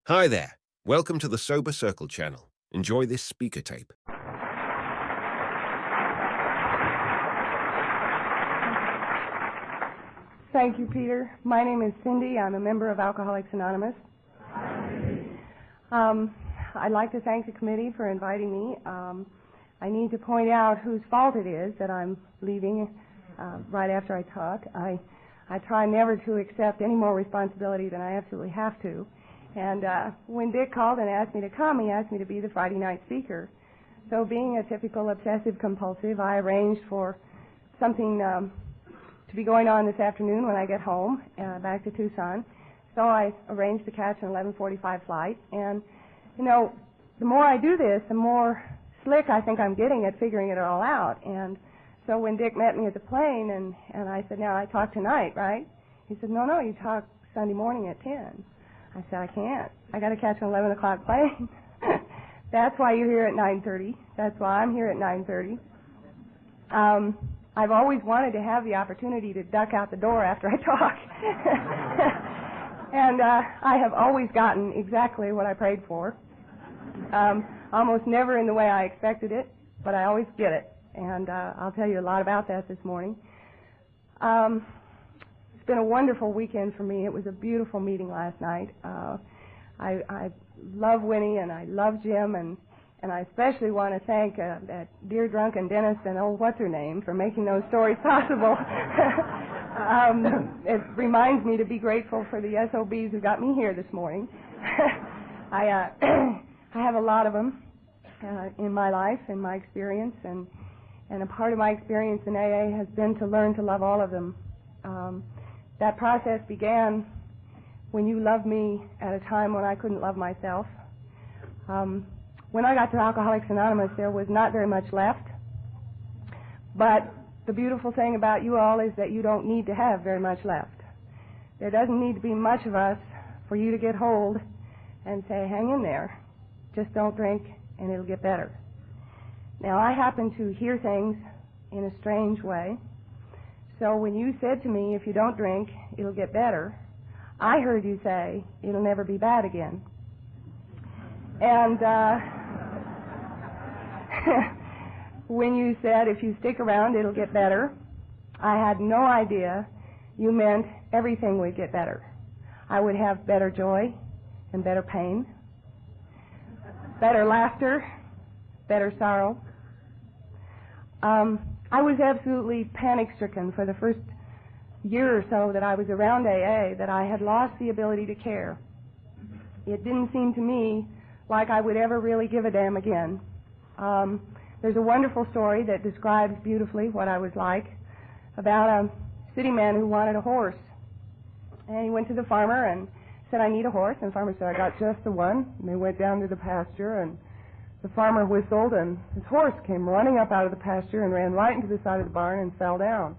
Hi there. Welcome to the Sober Circle channel. Enjoy this speaker tape. Thank you, Peter. My name is Cindy. I'm a member of Alcoholics Anonymous. I'd like to thank the committee for inviting me. I need to point out whose fault it is that I'm leaving right after I talk. I try never to accept any more responsibility than I absolutely have to. And when Dick called and asked me to come, he asked me to be the Friday night speaker. So being a typical obsessive-compulsive, I arranged for something to be going on this afternoon when I get home, back to Tucson. So I arranged to catch an 11:45 flight. And, you know, the more I do this, the more slick I think I'm getting at figuring it all out. And so when Dick met me at the plane, and I said, now I talk tonight, right? He said, no, you talk Sunday morning at 10. I said, I can't. I got to catch an 11 o'clock plane. That's why you're here at 9:30. That's why I'm here at 9:30. I've always wanted to have the opportunity to duck out the door after I talk. And I have always gotten exactly what I prayed for. Almost never in the way I expected it, but I always get it. And I'll tell you a lot about that this morning. It's been a wonderful weekend for me. It was a beautiful meeting last night. I love Winnie and I love Jim, and I especially want to thank that dear drunken Dennis and what's-her-name for making those stories possible. It reminds me to be grateful for the SOBs who got me here this morning. I have a lot of them in my life, in my experience, and a part of my experience in AA has been to learn to love all of them. That process began when you loved me at a time when I couldn't love myself. When I got to Alcoholics Anonymous, there was not very much left. But the beautiful thing about you all is that you don't need to have very much left. There doesn't need to be much of us for you to get hold and say, hang in there. Just don't drink and it'll get better. Now, I happen to hear things in a strange way. So when you said to me, if you don't drink, it'll get better, I heard you say, it'll never be bad again. And when you said, if you stick around, it'll get better, I had no idea you meant everything would get better. I would have better joy and better pain, better laughter, better sorrow. I was absolutely panic-stricken for the first year or so that I was around AA, that I had lost the ability to care. It didn't seem to me like I would ever really give a damn again. There's a wonderful story that describes beautifully what I was like about a city man who wanted a horse. And he went to the farmer and said, I need a horse. And the farmer said, I got just the one. And they went down to the pasture, and the farmer whistled, and his horse came running up out of the pasture and ran right into the side of the barn and fell down.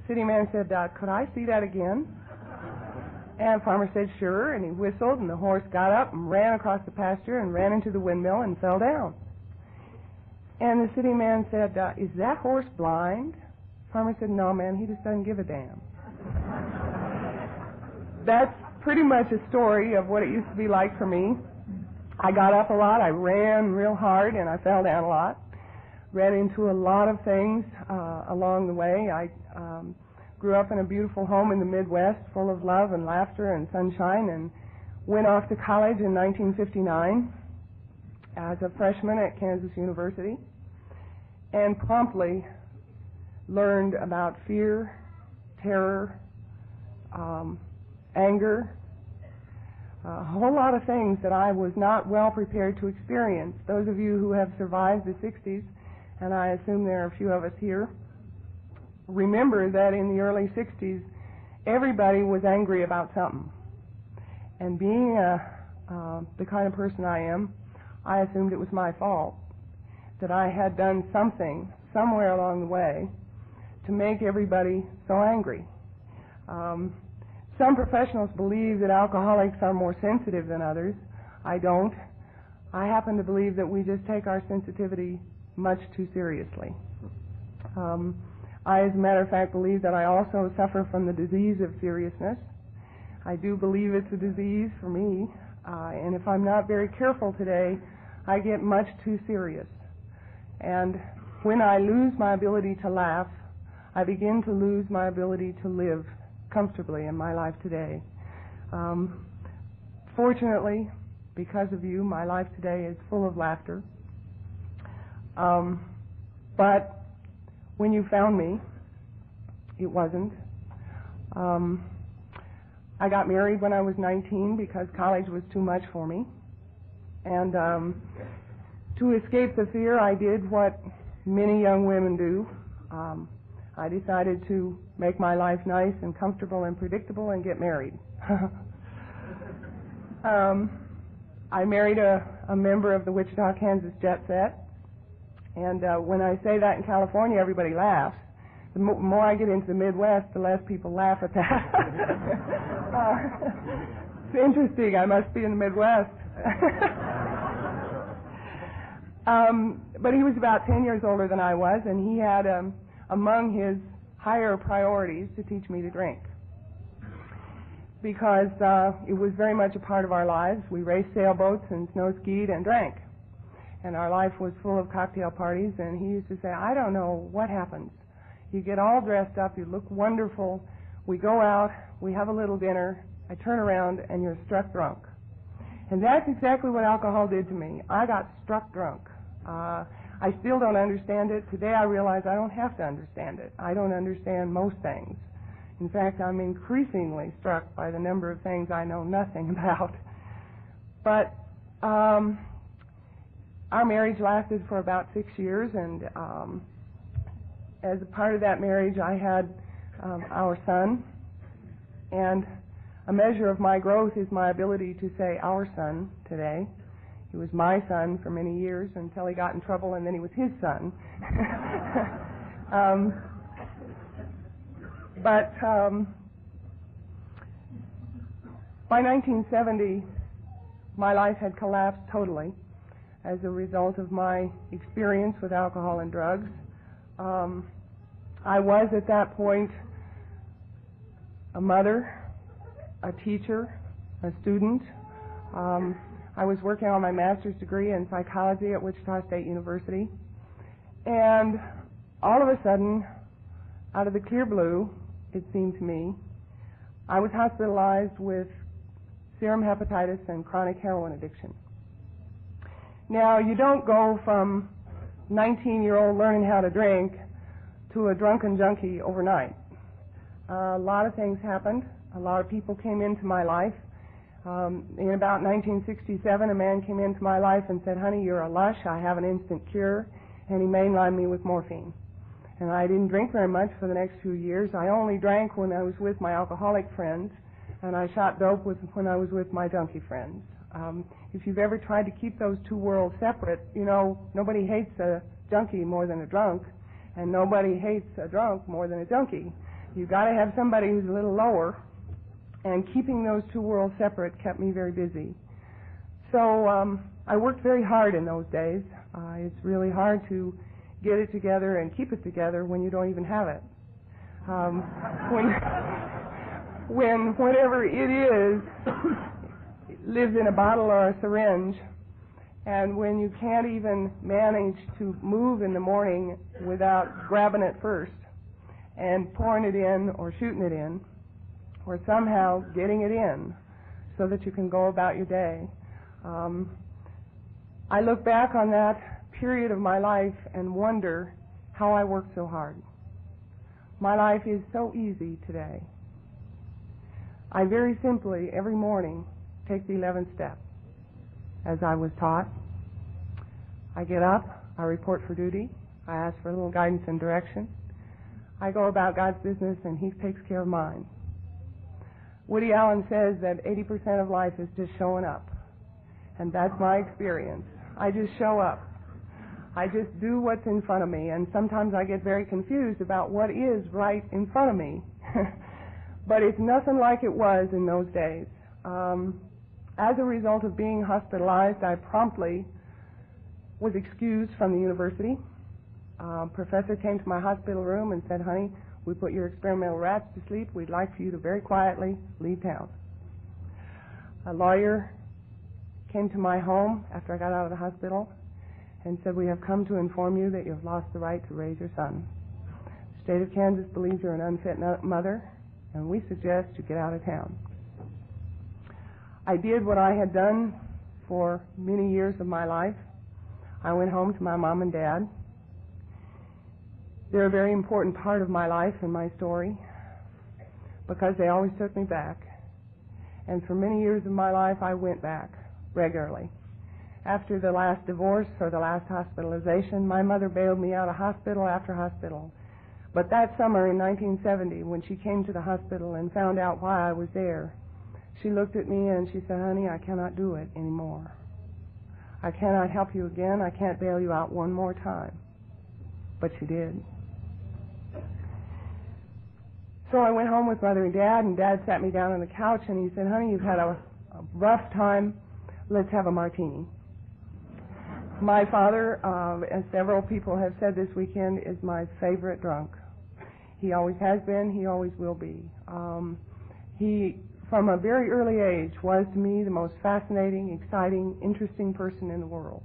The city man said, could I see that again? And the farmer said, sure, and he whistled, and the horse got up and ran across the pasture and ran into the windmill and fell down. And the city man said, is that horse blind? The farmer said, no, man, he just doesn't give a damn. That's pretty much a story of what it used to be like for me. I got up a lot, I ran real hard, and I fell down a lot. Ran into a lot of things along the way. I grew up in a beautiful home in the Midwest, full of love and laughter and sunshine, and went off to college in 1959 as a freshman at Kansas University, and promptly learned about fear, terror, anger, a whole lot of things that I was not well prepared to experience. Those of you who have survived the 60s, and I assume there are a few of us here, remember that in the early 60s, everybody was angry about something. And being the kind of person I am, I assumed it was my fault, that I had done something somewhere along the way to make everybody so angry. Some professionals believe that alcoholics are more sensitive than others. I don't. I happen to believe that we just take our sensitivity much too seriously. I, as a matter of fact, believe that I also suffer from the disease of seriousness. I do believe it's a disease for me. And if I'm not very careful today, I get much too serious. And when I lose my ability to laugh, I begin to lose my ability to live comfortably in my life today. Fortunately, because of you, my life today is full of laughter. But when you found me, it wasn't. I got married when I was 19 because college was too much for me. And to escape the fear, I did what many young women do. I decided to make my life nice and comfortable and predictable and get married. I married a member of the Wichita, Kansas jet set. And when I say that in California, everybody laughs. The more I get into the Midwest, the less people laugh at that. It's interesting. I must be in the Midwest. But he was about 10 years older than I was, and he had among his higher priorities to teach me to drink. Because it was very much a part of our lives. We raced sailboats and snow skied and drank. And our life was full of cocktail parties, and he used to say, I don't know what happens. You get all dressed up, you look wonderful, we go out, we have a little dinner, I turn around, and you're struck drunk. And that's exactly what alcohol did to me. I got struck drunk. I still don't understand it. Today I realize I don't have to understand it. I don't understand most things. In fact, I'm increasingly struck by the number of things I know nothing about. But our marriage lasted for about 6 years, and as a part of that marriage, I had our son. And a measure of my growth is my ability to say our son today. He was my son for many years until he got in trouble, and then he was his son. But by 1970, my life had collapsed totally as a result of my experience with alcohol and drugs. I was at that point a mother, a teacher, a student. I was working on my master's degree in psychology at Wichita State University. And all of a sudden, out of the clear blue, it seemed to me, I was hospitalized with serum hepatitis and chronic heroin addiction. Now, you don't go from 19-year-old learning how to drink to a drunken junkie overnight. A lot of things happened. A lot of people came into my life. In about 1967, a man came into my life and said, honey, you're a lush, I have an instant cure, and he mainlined me with morphine. And I didn't drink very much for the next few years. I only drank when I was with my alcoholic friends, and I shot dope when I was with my junkie friends. If you've ever tried to keep those two worlds separate, you know, nobody hates a junkie more than a drunk, and nobody hates a drunk more than a junkie. You've got to have somebody who's a little lower, and keeping those two worlds separate kept me very busy. So I worked very hard in those days. It's really hard to get it together and keep it together when you don't even have it. When whatever it is lives in a bottle or a syringe, and when you can't even manage to move in the morning without grabbing it first and pouring it in or shooting it in, or somehow getting it in so that you can go about your day. I look back on that period of my life and wonder how I worked so hard. My life is so easy today. I very simply, every morning, take the 11th step, as I was taught. I get up, I report for duty, I ask for a little guidance and direction. I go about God's business, and He takes care of mine. Woody Allen says that 80% of life is just showing up. And that's my experience. I just show up. I just do what's in front of me. And sometimes I get very confused about what is right in front of me. But it's nothing like it was in those days. As a result of being hospitalized, I promptly was excused from the university. Professor came to my hospital room and said, honey, we put your experimental rats to sleep. We'd like for you to very quietly leave town. A lawyer came to my home after I got out of the hospital and said, "We have come to inform you that you have lost the right to raise your son. The state of Kansas believes you're an unfit mother, and we suggest you get out of town." I did what I had done for many years of my life. I went home to my mom and dad. They're a very important part of my life and my story because they always took me back. And for many years of my life, I went back regularly. After the last divorce or the last hospitalization, my mother bailed me out of hospital after hospital. But that summer in 1970, when she came to the hospital and found out why I was there, she looked at me and she said, "Honey, I cannot do it anymore. I cannot help you again. I can't bail you out one more time." But she did. So I went home with Mother and Dad sat me down on the couch and he said, "Honey, you've had a rough time. Let's have a martini." My father, as several people have said this weekend, is my favorite drunk. He always has been. He always will be. He, from a very early age, was to me the most fascinating, exciting, interesting person in the world.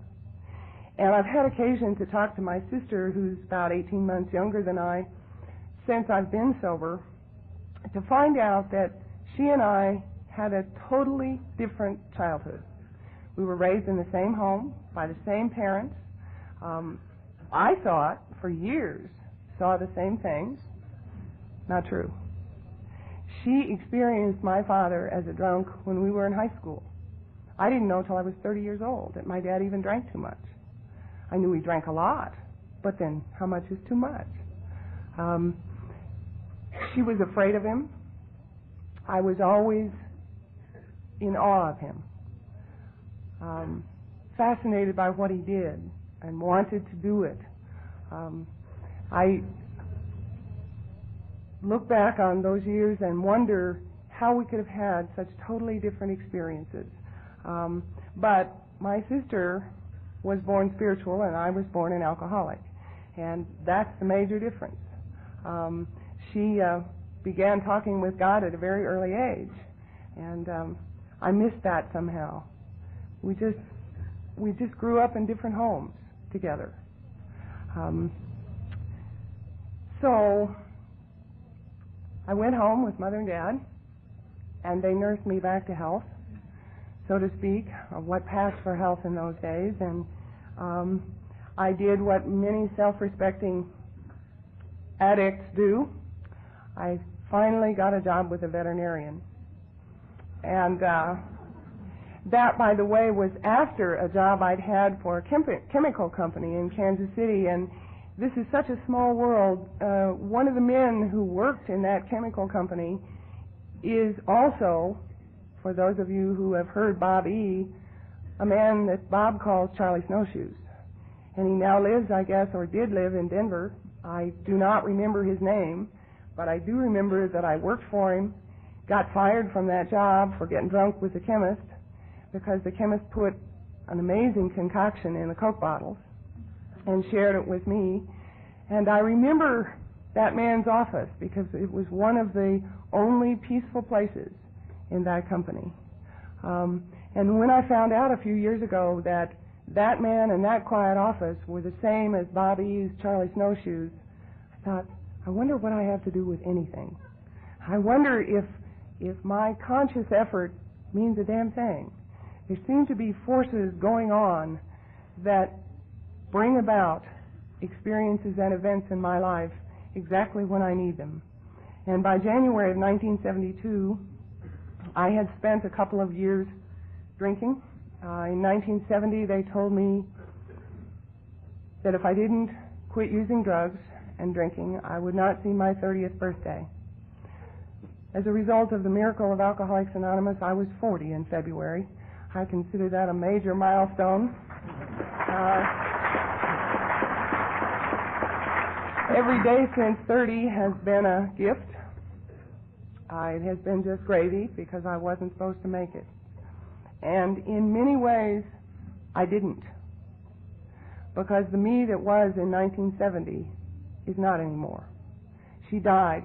And I've had occasion to talk to my sister, who's about 18 months younger than I, since I've been sober, to find out that she and I had a totally different childhood. We were raised in the same home by the same parents. I thought, for years, saw the same things. Not true. She experienced my father as a drunk when we were in high school. I didn't know till I was 30 years old that my dad even drank too much. I knew he drank a lot, but then how much is too much? She was afraid of him. I was always in awe of him, fascinated by what he did and wanted to do it. I look back on those years and wonder how we could have had such totally different experiences. But my sister was born spiritual and I was born an alcoholic, and that's the major difference. She began talking with God at a very early age, and I missed that somehow. We just grew up in different homes together. So I went home with Mother and Dad, and they nursed me back to health, so to speak, of what passed for health in those days. And I did what many self-respecting addicts do. I finally got a job with a veterinarian. And that, by the way, was after a job I'd had for a chemical company in Kansas City. And this is such a small world. One of the men who worked in that chemical company is also, for those of you who have heard Bob E., a man that Bob calls Charlie Snowshoes. And he now lives, I guess, or did live in Denver. I do not remember his name, but I do remember that I worked for him, got fired from that job for getting drunk with the chemist, because the chemist put an amazing concoction in the Coke bottles and shared it with me. And I remember that man's office because it was one of the only peaceful places in that company. And when I found out a few years ago that that man and that quiet office were the same as Bob E.'s Charlie Snowshoes, I thought, I wonder what I have to do with anything. I wonder if my conscious effort means a damn thing. There seem to be forces going on that bring about experiences and events in my life exactly when I need them. And by January of 1972, I had spent a couple of years drinking. In 1970, they told me that if I didn't quit using drugs and drinking, I would not see my 30th birthday. As a result of the miracle of Alcoholics Anonymous, I was 40 in February. I consider that a major milestone. Every day since 30 has been a gift. It has been just gravy because I wasn't supposed to make it. And in many ways, I didn't. Because the me that was in 1970 is not anymore. She died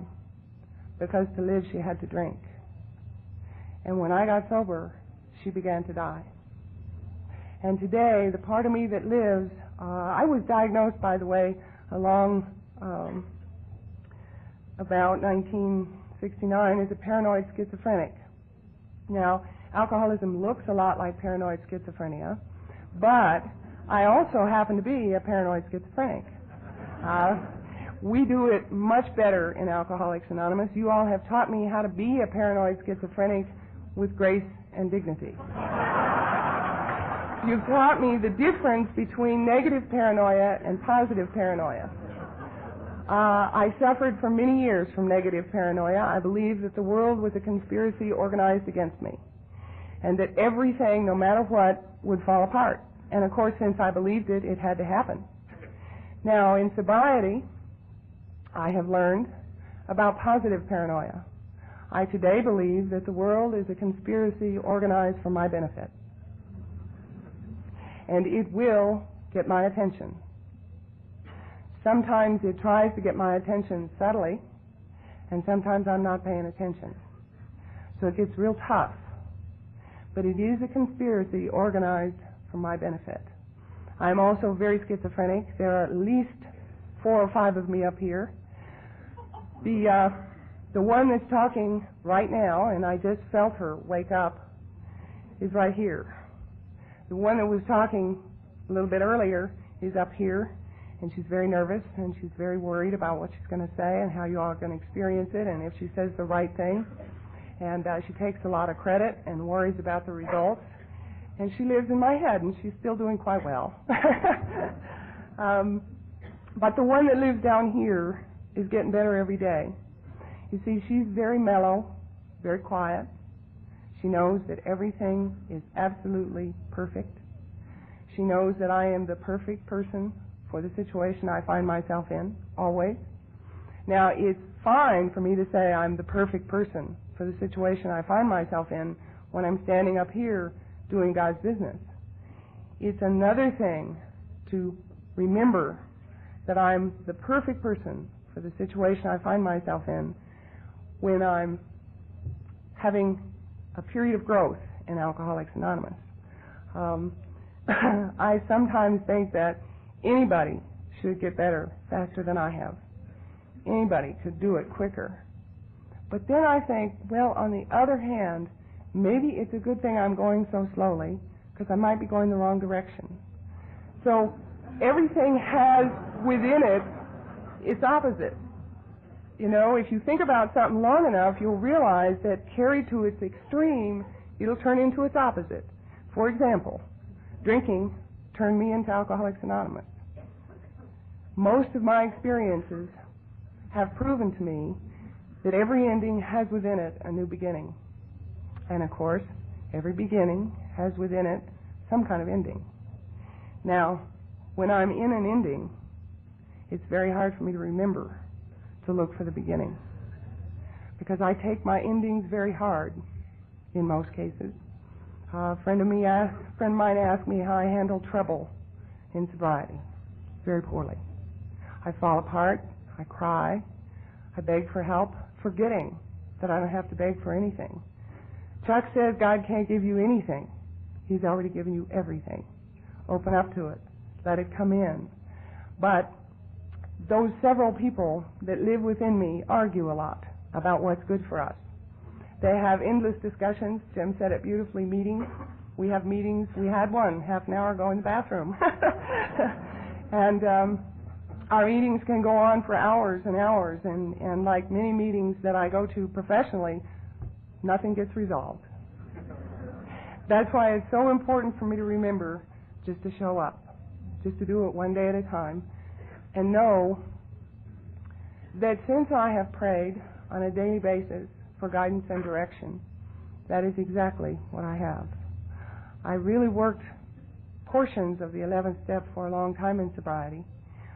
because to live she had to drink. And when I got sober, she began to die. And today, the part of me that lives, I was diagnosed, by the way, along about 1969 as a paranoid schizophrenic. Now, alcoholism looks a lot like paranoid schizophrenia, but I also happen to be a paranoid schizophrenic. We do it much better in Alcoholics Anonymous. You all have taught me how to be a paranoid schizophrenic with grace and dignity. You've taught me the difference between negative paranoia and positive paranoia. I suffered for many years from negative paranoia. I believed that the world was a conspiracy organized against me, and that everything, no matter what, would fall apart. And of course, since I believed it, it had to happen. Now, in sobriety, I have learned about positive paranoia. I today believe that the world is a conspiracy organized for my benefit, and it will get my attention. Sometimes it tries to get my attention subtly, and sometimes I'm not paying attention. So it gets real tough. But it is a conspiracy organized for my benefit. I'm also very schizophrenic. There are at least 4 or 5 of me up here. The one that's talking right now, and I just felt her wake up, is right here. The one that was talking a little bit earlier is up here, and she's very nervous, and she's very worried about what she's going to say and how you all are going to experience it, and if she says the right thing. And she takes a lot of credit and worries about the results. And she lives in my head, and she's still doing quite well. But the one that lives down here is getting better every day. You see, she's very mellow, very quiet. She knows that everything is absolutely perfect. She knows that I am the perfect person for the situation I find myself in, always. Now, it's fine for me to say I'm the perfect person for the situation I find myself in when I'm standing up here doing God's business. It's another thing to remember that I'm the perfect person for the situation I find myself in when I'm having a period of growth in Alcoholics Anonymous. I sometimes think that anybody should get better faster than I have. Anybody could do it quicker. But then I think, well, on the other hand, maybe it's a good thing I'm going so slowly, because I might be going the wrong direction. So everything has within it its opposite. You know, if you think about something long enough, you'll realize that carried to its extreme, it'll turn into its opposite. For example, drinking turned me into Alcoholics Anonymous. Most of my experiences have proven to me that every ending has within it a new beginning. And of course, every beginning has within it some kind of ending. Now, when I'm in an ending, it's very hard for me to remember to look for the beginning, because I take my endings very hard in most cases. A friend of mine asked me how I handle trouble in sobriety. Very poorly. I fall apart, I cry, I beg for help, forgetting that I don't have to beg for anything. Chuck says God can't give you anything. He's already given you everything. Open up to it. Let it come in. But those several people that live within me argue a lot about what's good for us. They have endless discussions. Jim said it beautifully, meetings. We have meetings. We had one half an hour ago in the bathroom. And our meetings can go on for hours and hours, and like many meetings that I go to professionally, nothing gets resolved. That's why it's so important for me to remember just to show up, just to do it one day at a time, and know that since I have prayed on a daily basis for guidance and direction, that is exactly what I have. I really worked portions of the 11th step for a long time in sobriety.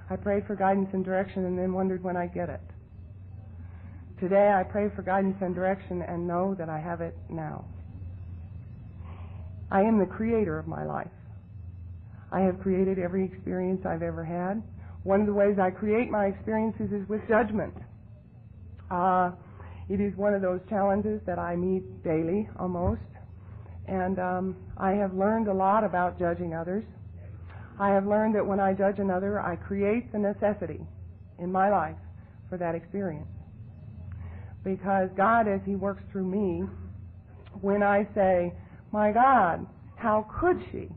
I prayed for guidance and direction and then wondered when I'd get it. Today I pray for guidance and direction and know that I have it now. I am the creator of my life. I have created every experience I've ever had. One of the ways I create my experiences is with judgment. It is one of those challenges that I meet daily almost. And I have learned a lot about judging others. I have learned that when I judge another, I create the necessity in my life for that experience. Because God, as He works through me, when I say, my God, how could she?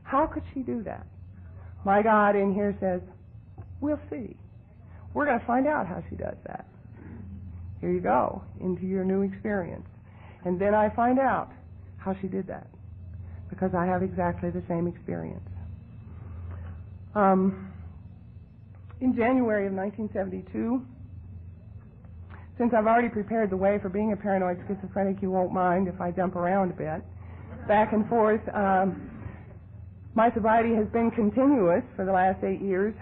How could she do that? My God in here says, we'll see. We're going to find out how she does that. Here you go, into your new experience. And then I find out how she did that, because I have exactly the same experience. In January of 1972, since I've already prepared the way for being a paranoid schizophrenic, you won't mind if I jump around a bit, back and forth. My sobriety has been continuous for the last 8 years,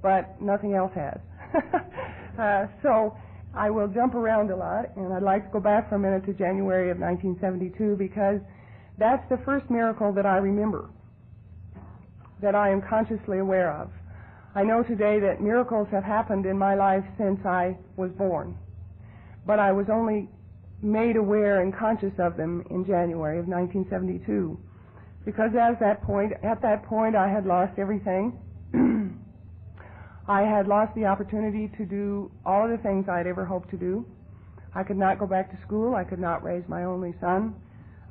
but nothing else has. So I will jump around a lot, and I'd like to go back for a minute to January of 1972, because that's the first miracle that I remember, that I am consciously aware of. I know today that miracles have happened in my life since I was born, but I was only made aware and conscious of them in January of 1972, because at that point I had lost everything. I had lost the opportunity to do all of the things I'd ever hoped to do. I could not go back to school. I could not raise my only son.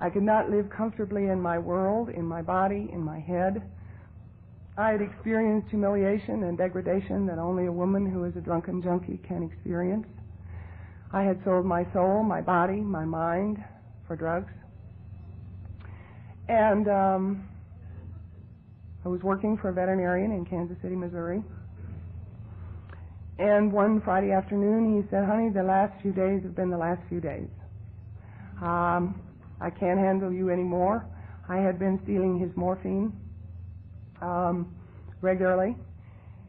I could not live comfortably in my world, in my body, in my head. I had experienced humiliation and degradation that only a woman who is a drunken junkie can experience. I had sold my soul, my body, my mind for drugs. And I was working for a veterinarian in Kansas City, Missouri. And one Friday afternoon, he said, honey, the last few days have been the last few days. I can't handle you anymore. I had been stealing his morphine regularly.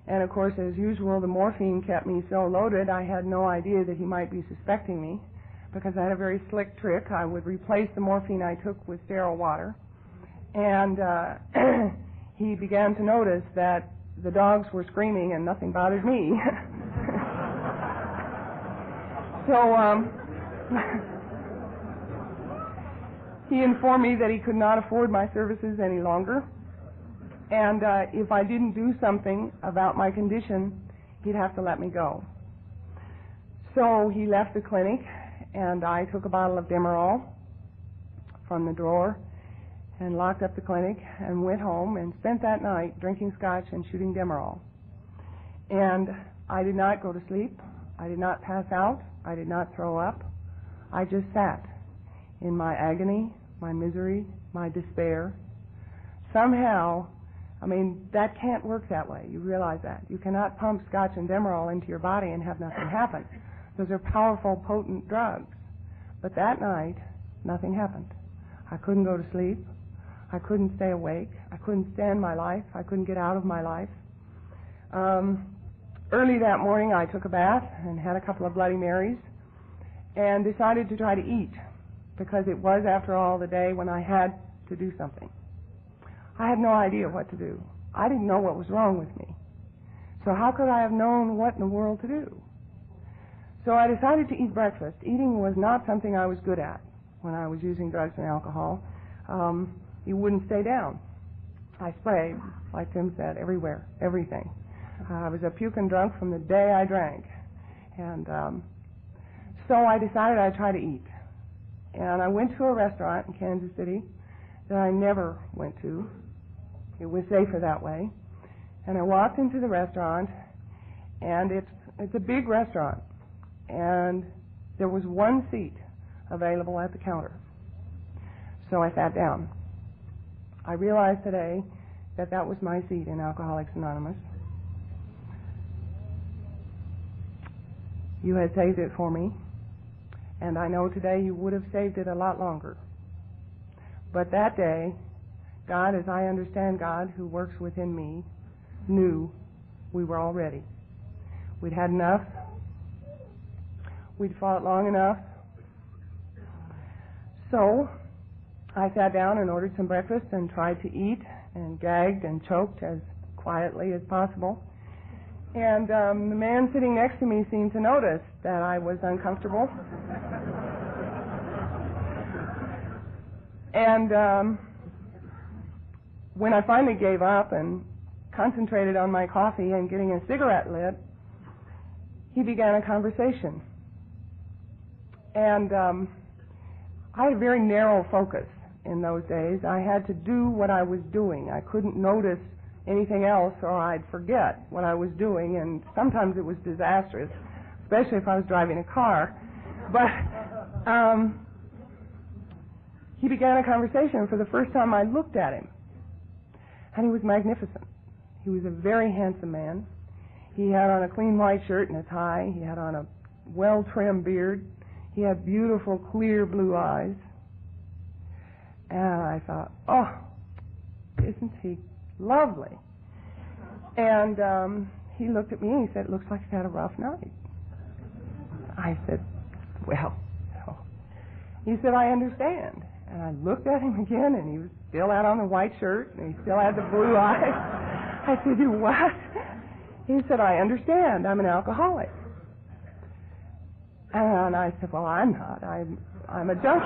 And, of course, as usual, the morphine kept me so loaded, I had no idea that he might be suspecting me, because I had a very slick trick. I would replace the morphine I took with sterile water. And he began to notice that the dogs were screaming and nothing bothered me. So he informed me that he could not afford my services any longer, and if I didn't do something about my condition, he'd have to let me go. So he left the clinic, and I took a bottle of Demerol from the drawer and locked up the clinic and went home and spent that night drinking scotch and shooting Demerol. And I did not go to sleep. I did not pass out. I did not throw up. I just sat in my agony, my misery, my despair. Somehow, I mean, that can't work that way. You realize that. You cannot pump scotch and Demerol into your body and have nothing happen. Those are powerful, potent drugs. But that night, nothing happened. I couldn't go to sleep. I couldn't stay awake. I couldn't stand my life. I couldn't get out of my life. Early that morning, I took a bath and had a couple of Bloody Marys and decided to try to eat, because it was, after all, the day when I had to do something. I had no idea what to do. I didn't know what was wrong with me. So how could I have known what in the world to do? So I decided to eat breakfast. Eating was not something I was good at when I was using drugs and alcohol. You wouldn't stay down. I sprayed, like Tim said, everywhere, everything. I was a puking drunk from the day I drank. And so I decided I'd try to eat. And I went to a restaurant in Kansas City that I never went to. It was safer that way. And I walked into the restaurant, and it's a big restaurant. And there was one seat available at the counter. So I sat down. I realized today that that was my seat in Alcoholics Anonymous. You had saved it for me, and I know today you would have saved it a lot longer. But that day, God, as I understand God, who works within me, knew we were all ready. We'd had enough. We'd fought long enough. So I sat down and ordered some breakfast and tried to eat and gagged and choked as quietly as possible. And the man sitting next to me seemed to notice that I was uncomfortable. And when I finally gave up and concentrated on my coffee and getting a cigarette lit, he began a conversation. And I had a very narrow focus in those days. I had to do what I was doing. I couldn't notice anything else or I'd forget what I was doing, and sometimes it was disastrous, especially if I was driving a car. But he began a conversation. For the first time I looked at him, and he was magnificent. He was a very handsome man. He had on a clean white shirt and a tie. He had on a well-trimmed beard. He had beautiful, clear blue eyes. And I thought, oh, isn't he lovely? And he looked at me and he said, it looks like you've had a rough night. I said, well, no. He said, I understand. And I looked at him again, and he was still out on the white shirt, and he still had the blue eyes. I said, you what? He said, I understand. I'm an alcoholic. And I said, well, I'm not. I'm a junkie.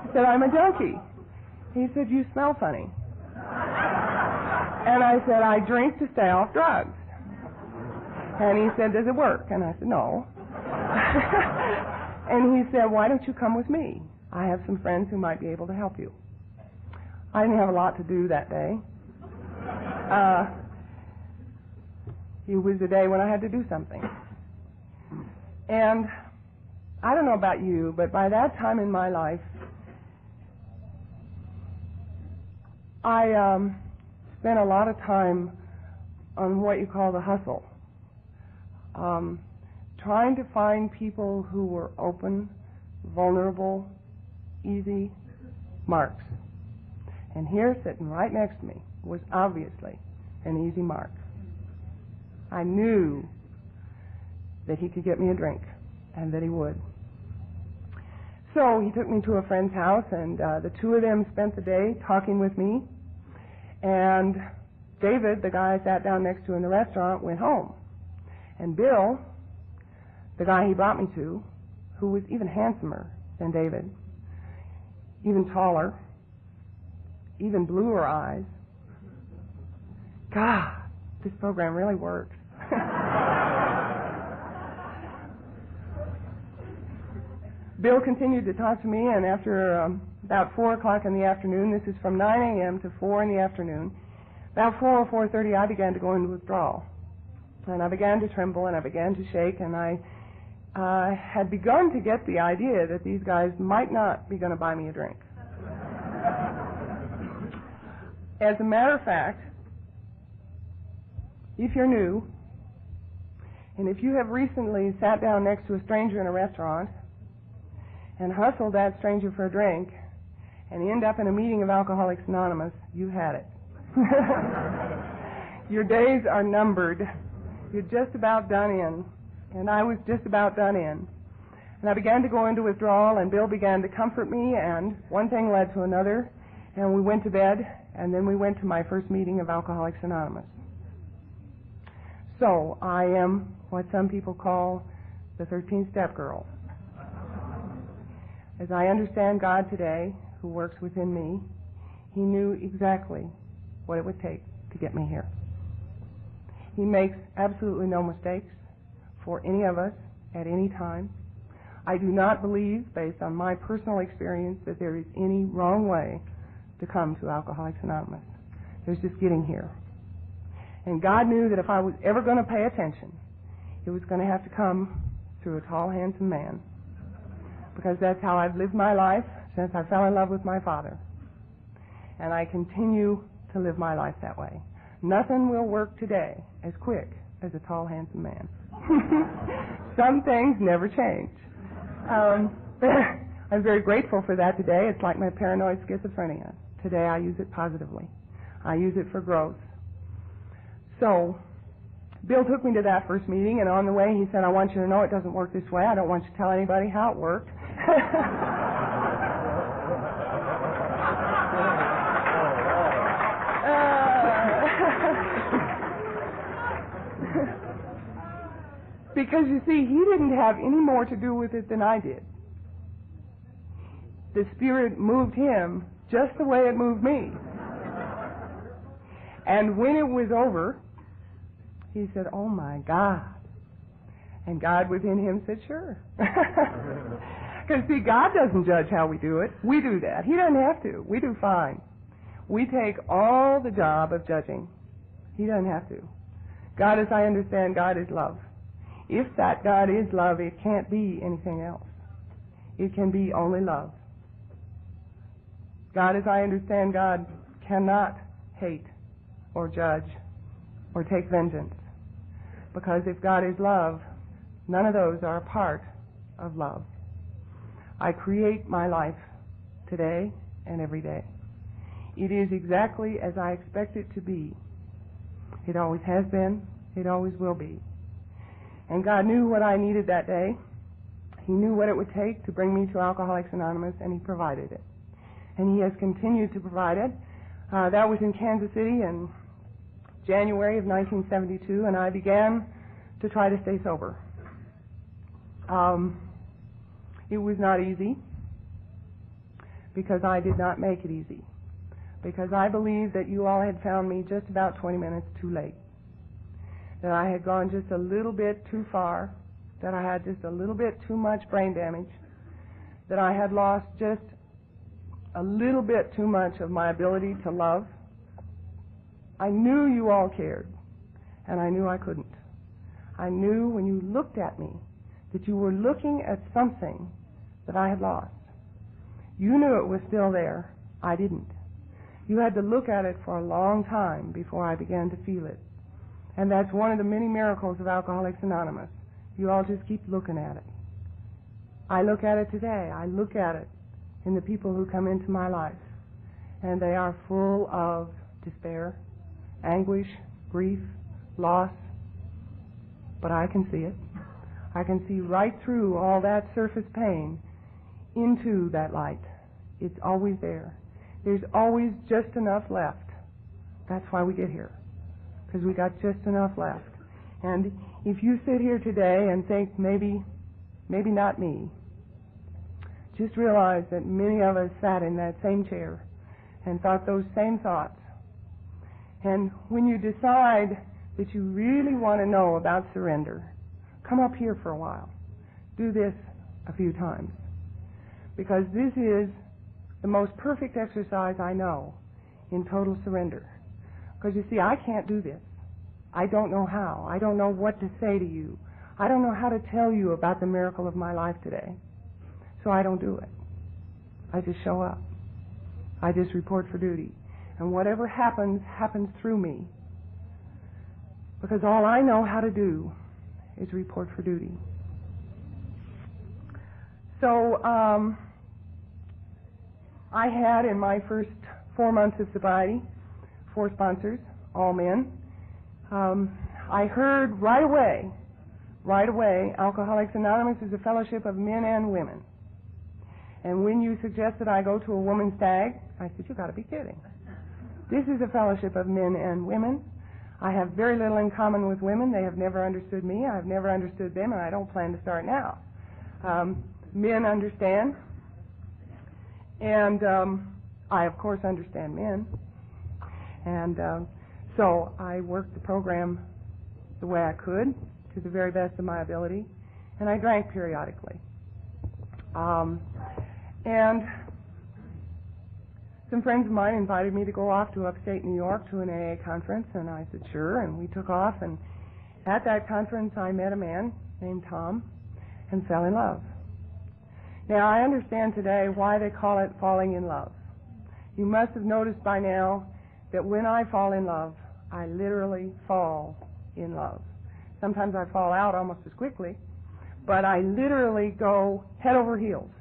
He said, I'm a junkie. He said, you smell funny. And I said, I drink to stay off drugs. And he said, does it work? And I said, no. And he said, why don't you come with me? I have some friends who might be able to help you. I didn't have a lot to do that day. It was a day when I had to do something. And I don't know about you, but by that time in my life, I spent a lot of time on what you call the hustle. Trying to find people who were open, vulnerable, easy marks. And here, sitting right next to me, was obviously an easy mark. I knew that he could get me a drink, and that he would. So he took me to a friend's house, and the two of them spent the day talking with me. And David, the guy I sat down next to in the restaurant, went home. And Bill, the guy he brought me to, who was even handsomer than David, even taller, even bluer eyes. God, this program really works. Bill continued to talk to me, and after about 4 o'clock in the afternoon, this is from 9 a.m. to 4 in the afternoon, about 4 or 4:30, I began to go into withdrawal. And I began to tremble, and I began to shake, and I had begun to get the idea that these guys might not be going to buy me a drink. As a matter of fact, if you're new, and if you have recently sat down next to a stranger in a restaurant and hustled that stranger for a drink and end up in a meeting of Alcoholics Anonymous, you had it. Your days are numbered. You're just about done in. And I was just about done in. And I began to go into withdrawal, and Bill began to comfort me, and one thing led to another, and we went to bed, and then we went to my first meeting of Alcoholics Anonymous. So I am what some people call the 13th step girl. As I understand God today, who works within me, He knew exactly what it would take to get me here. He makes absolutely no mistakes for any of us at any time. I do not believe, based on my personal experience, that there is any wrong way to come to Alcoholics Anonymous. There's just getting here. And God knew that if I was ever going to pay attention, it was going to have to come through a tall, handsome man. Because that's how I've lived my life since I fell in love with my father. And I continue to live my life that way. Nothing will work today as quick as a tall, handsome man. Some things never change. I'm very grateful for that today. It's like my paranoid schizophrenia. Today I use it positively. I use it for growth. So, Bill took me to that first meeting, and on the way he said, I want you to know it doesn't work this way. I don't want you to tell anybody how it worked. Because, you see, he didn't have any more to do with it than I did. the Spirit moved him just the way it moved me. And when it was over, he said, "Oh my God." And God within him said, "Sure." Because see, God doesn't judge how we do it. We do that. He doesn't have to. We do fine. We take all the job of judging. He doesn't have to. God, as I understand, God is love. If that God is love, it can't be anything else. It can be only love. God, as I understand, God cannot hate or judge or take vengeance. Because if God is love, none of those are a part of love. I create my life today and every day. It is exactly as I expect it to be. It always has been. It always will be. And God knew what I needed that day. He knew what it would take to bring me to Alcoholics Anonymous, and He provided it. And He has continued to provide it. That was in Kansas City in January of 1972, and I began to try to stay sober. It was not easy, because I did not make it easy. Because I believe that you all had found me just about 20 minutes too late. That I had gone just a little bit too far. That I had just a little bit too much brain damage. That I had lost just a little bit too much of my ability to love. I knew you all cared, and I knew I couldn't. I knew when you looked at me that you were looking at something that I had lost. You knew it was still there. I didn't. You had to look at it for a long time before I began to feel it. And that's one of the many miracles of Alcoholics Anonymous. You all just keep looking at it. I look at it today. I look at it in the people who come into my life. And they are full of despair, anguish, grief, loss. But I can see it. I can see right through all that surface pain into that light. It's always there. There's always just enough left. That's why we get here. Because we got just enough left. And if you sit here today and think maybe not me, just realize that many of us sat in that same chair and thought those same thoughts. And when you decide that you really want to know about surrender, come up here for a while. Do this a few times. Because this is the most perfect exercise I know in total surrender. Because you see, I can't do this. I don't know how. I don't know what to say to you. I don't know how to tell you about the miracle of my life today. So I don't do it. I just show up. I just report for duty. And whatever happens, happens through me. Because all I know how to do is report for duty. So, I had, in my first 4 months of sobriety, 4 sponsors, all men. I heard right away, Alcoholics Anonymous is a fellowship of men and women. And when you suggested I go to a woman's stag, I said, "You got to be kidding. This is a fellowship of men and women. I have very little in common with women. They have never understood me. I have never understood them, and I don't plan to start now. Men understand. And I, of course, understand men. And so I worked the program the way I could, to the very best of my ability, and I drank periodically. And some friends of mine invited me to go off to upstate New York to an AA conference, and I said, sure, and we took off. And at that conference, I met a man named Tom and fell in love. Now, I understand today why they call it falling in love. You must have noticed by now that when I fall in love, I literally fall in love. Sometimes I fall out almost as quickly, but I literally go head over heels.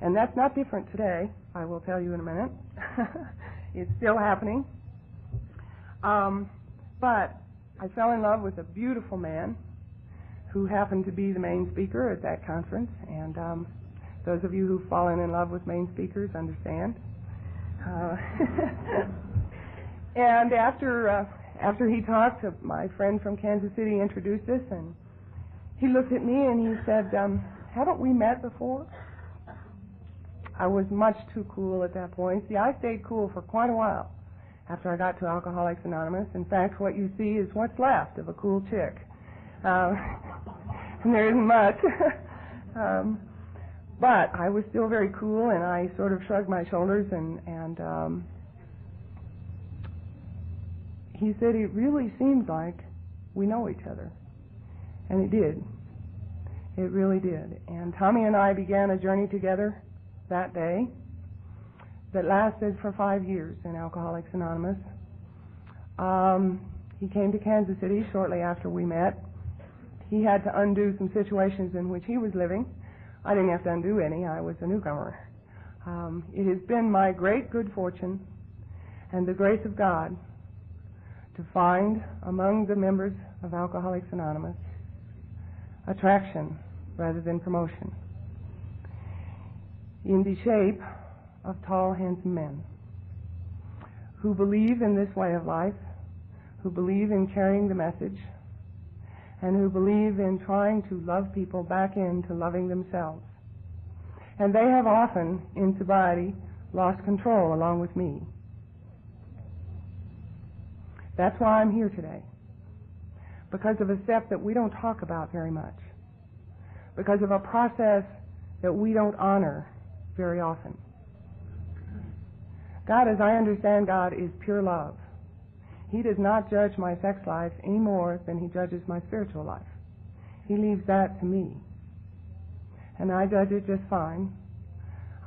And that's not different today, I will tell you in a minute. It's still happening. But I fell in love with a beautiful man who happened to be the main speaker at that conference, and those of you who've fallen in love with main speakers understand. And after he talked, my friend from Kansas City introduced us, and he looked at me and he said, haven't we met before? I was much too cool at that point. See, I stayed cool for quite a while after I got to Alcoholics Anonymous. In fact, what you see is what's left of a cool chick. And there isn't much. But I was still very cool, and I sort of shrugged my shoulders, and he said, it really seems like we know each other. And it did. It really did. And Tommy and I began a journey together that day that lasted for 5 years in Alcoholics Anonymous. He came to Kansas City shortly after we met. He had to undo some situations in which he was living. I didn't have to undo any. I was a newcomer. It has been my great good fortune and the grace of God to find among the members of Alcoholics Anonymous attraction rather than promotion in the shape of tall, handsome men who believe in this way of life, who believe in carrying the message, and who believe in trying to love people back into loving themselves. And they have often, in sobriety, lost control along with me. That's why I'm here today, because of a step that we don't talk about very much, because of a process that we don't honor very often. God, as I understand God, is pure love. He does not judge my sex life any more than he judges my spiritual life. He leaves that to me. And I judge it just fine.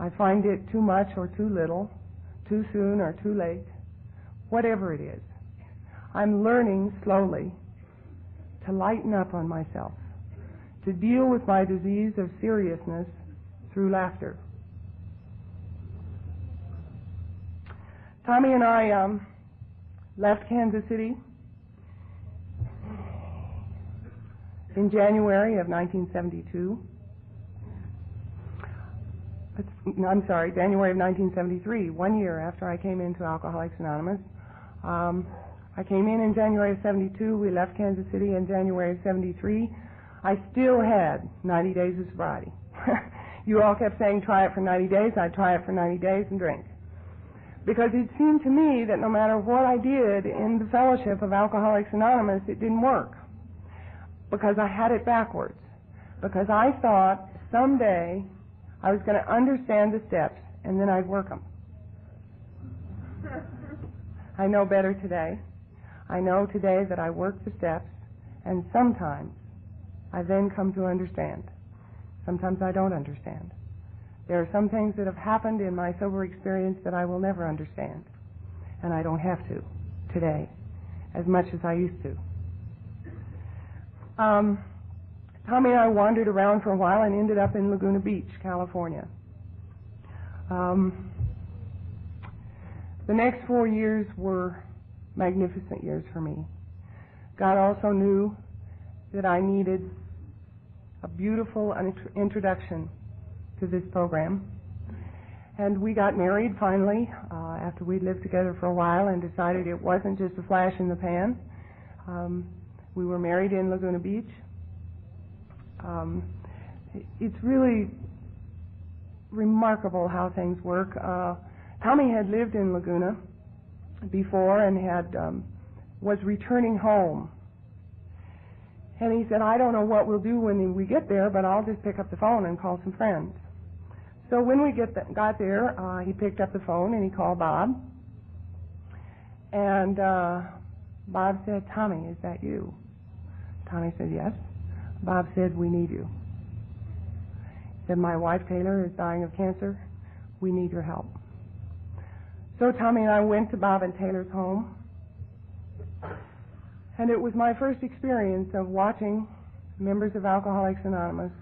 I find it too much or too little, too soon or too late, whatever it is. I'm learning slowly to lighten up on myself, to deal with my disease of seriousness through laughter. Tommy and I left Kansas City in January of 1972. January of 1973, 1 year after I came into Alcoholics Anonymous. I came in January of 72. We left Kansas City in January of 73. I still had 90 days of sobriety. You all kept saying, try it for 90 days. I'd try it for 90 days and drink. Because it seemed to me that no matter what I did in the fellowship of Alcoholics Anonymous, it didn't work. Because I had it backwards. Because I thought someday I was going to understand the steps and then I'd work them. I know better today. I know today that I work the steps, and sometimes I then come to understand. Sometimes I don't understand. There are some things that have happened in my sober experience that I will never understand, and I don't have to today as much as I used to. Tommy and I wandered around for a while and ended up in Laguna Beach, California. The next 4 years were magnificent years for me. God also knew that I needed a beautiful introduction to this program. And we got married finally after we'd lived together for a while and decided it wasn't just a flash in the pan. We were married in Laguna Beach. It's really remarkable how things work. Tommy had lived in Laguna before and was returning home. And he said, I don't know what we'll do when we get there, but I'll just pick up the phone and call some friends. So when we got there, he picked up the phone and he called Bob. And Bob said, Tommy, is that you? Tommy said, yes. Bob said, we need you. He said, my wife Taylor is dying of cancer. We need your help. So Tommy and I went to Bob and Taylor's home. And it was my first experience of watching members of Alcoholics Anonymous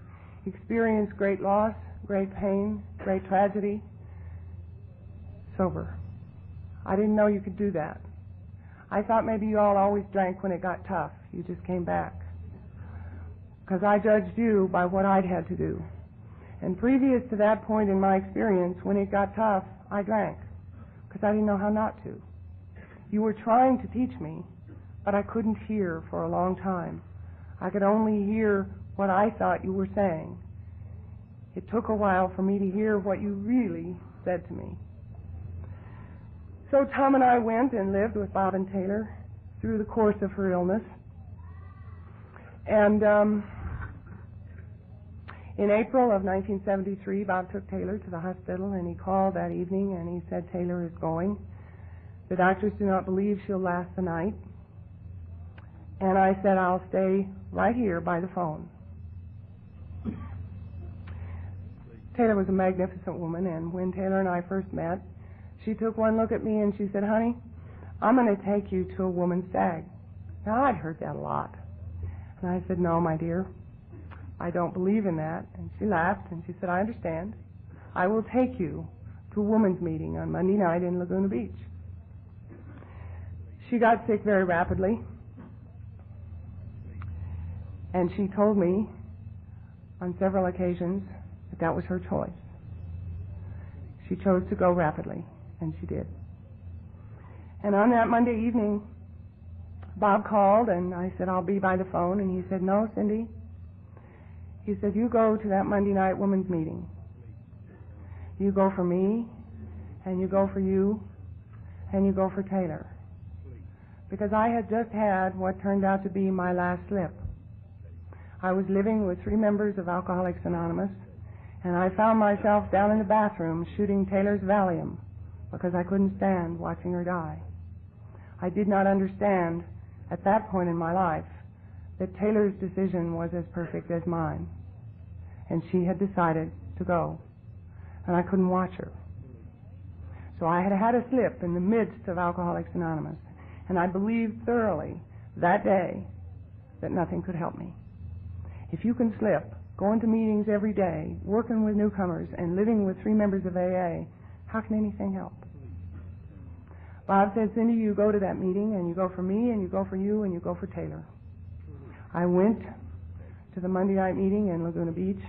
experience great loss, great pain, great tragedy, sober. I didn't know you could do that. I thought maybe you all always drank when it got tough. You just came back. Because I judged you by what I'd had to do. And previous to that point in my experience, when it got tough, I drank. Because I didn't know how not to. You were trying to teach me, but I couldn't hear for a long time. I could only hear what I thought you were saying. It took a while for me to hear what you really said to me. So Tom and I went and lived with Bob and Taylor through the course of her illness. And in April of 1973, Bob took Taylor to the hospital, and he called that evening and he said, Taylor is going. The doctors do not believe she'll last the night. And I said, I'll stay right here by the phone. Taylor was a magnificent woman, and when Taylor and I first met, she took one look at me and she said, honey, I'm going to take you to a woman's stag. Now, I'd heard that a lot. And I said, no, my dear, I don't believe in that. And she laughed and she said, I understand. I will take you to a women's meeting on Monday night in Laguna Beach. She got sick very rapidly, and she told me on several occasions that that was her choice. She chose to go rapidly, and she did. And on that Monday evening, Bob called, and I said, I'll be by the phone. And he said, no, Cindy. He said, you go to that Monday night women's meeting. You go for me, and you go for you, and you go for Taylor. Because I had just had what turned out to be my last slip. I was living with 3 members of Alcoholics Anonymous, and I found myself down in the bathroom shooting Taylor's Valium because I couldn't stand watching her die. I did not understand at that point in my life that Taylor's decision was as perfect as mine, and she had decided to go, and I couldn't watch her. So I had had a slip in the midst of Alcoholics Anonymous, and I believed thoroughly that day that nothing could help me. If you can slip, going to meetings every day, working with newcomers, and living with 3 members of AA, how can anything help? Bob said, Cindy, you go to that meeting, and you go for me, and you go for you, and you go for Taylor. I went to the Monday night meeting in Laguna Beach.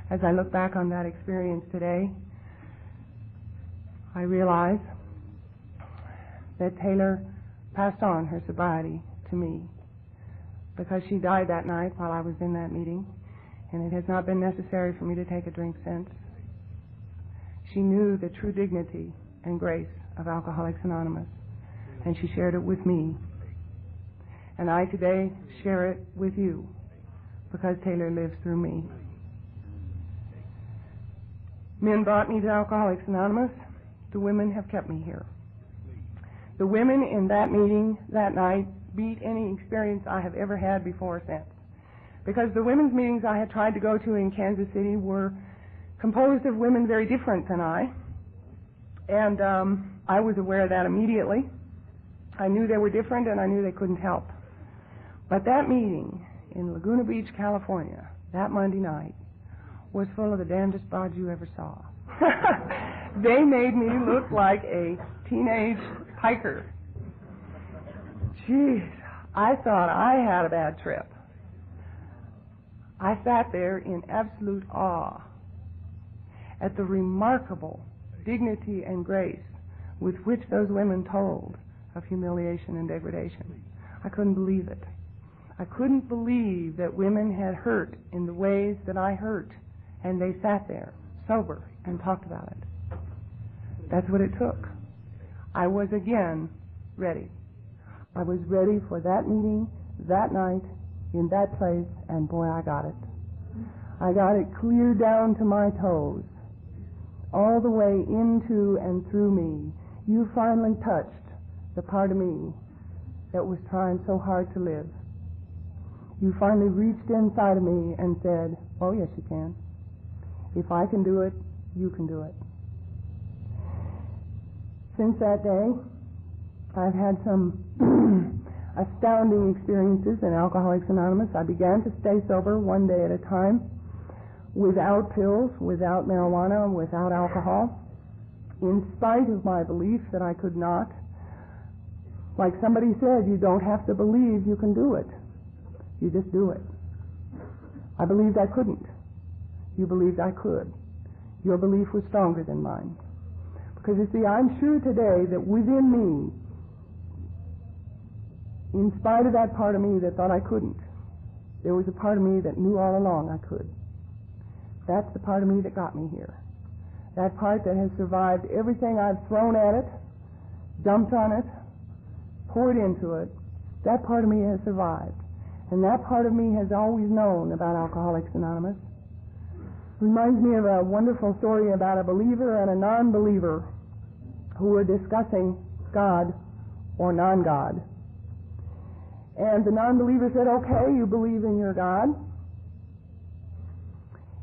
As I look back on that experience today, I realize that Taylor passed on her sobriety to me because she died that night while I was in that meeting, and it has not been necessary for me to take a drink since. She knew the true dignity and grace of Alcoholics Anonymous, and she shared it with me. And I today share it with you because Taylor lives through me. Men brought me to Alcoholics Anonymous. The women have kept me here. The women in that meeting that night beat any experience I have ever had before or since. Because the women's meetings I had tried to go to in Kansas City were composed of women very different than I. And I was aware of that immediately. I knew they were different, and I knew they couldn't help. But that meeting in Laguna Beach, California, that Monday night, was full of the damnedest broads you ever saw. They made me look like a teenage hiker. Jeez, I thought I had a bad trip. I sat there in absolute awe at the remarkable dignity and grace with which those women told of humiliation and degradation. I couldn't believe it. I couldn't believe that women had hurt in the ways that I hurt, and they sat there, sober, and talked about it. That's what it took. I was again ready. I was ready for that meeting, that night, in that place, and boy, I got it. I got it clear down to my toes, all the way into and through me. You finally touched the part of me that was trying so hard to live. You finally reached inside of me and said, oh, yes, you can. If I can do it, you can do it. Since that day, I've had some astounding experiences in Alcoholics Anonymous. I began to stay sober one day at a time, without pills, without marijuana, without alcohol, in spite of my belief that I could not. Like somebody said, you don't have to believe you can do it. You just do it. I believed I couldn't. You believed I could. Your belief was stronger than mine. Because you see, I'm sure today that within me, in spite of that part of me that thought I couldn't, there was a part of me that knew all along I could. That's the part of me that got me here. That part that has survived everything I've thrown at it, dumped on it, poured into it. That part of me has survived. And that part of me has always known about Alcoholics Anonymous. Reminds me of a wonderful story about a believer and a non-believer who were discussing God or non-God. And the non-believer said, okay, you believe in your God.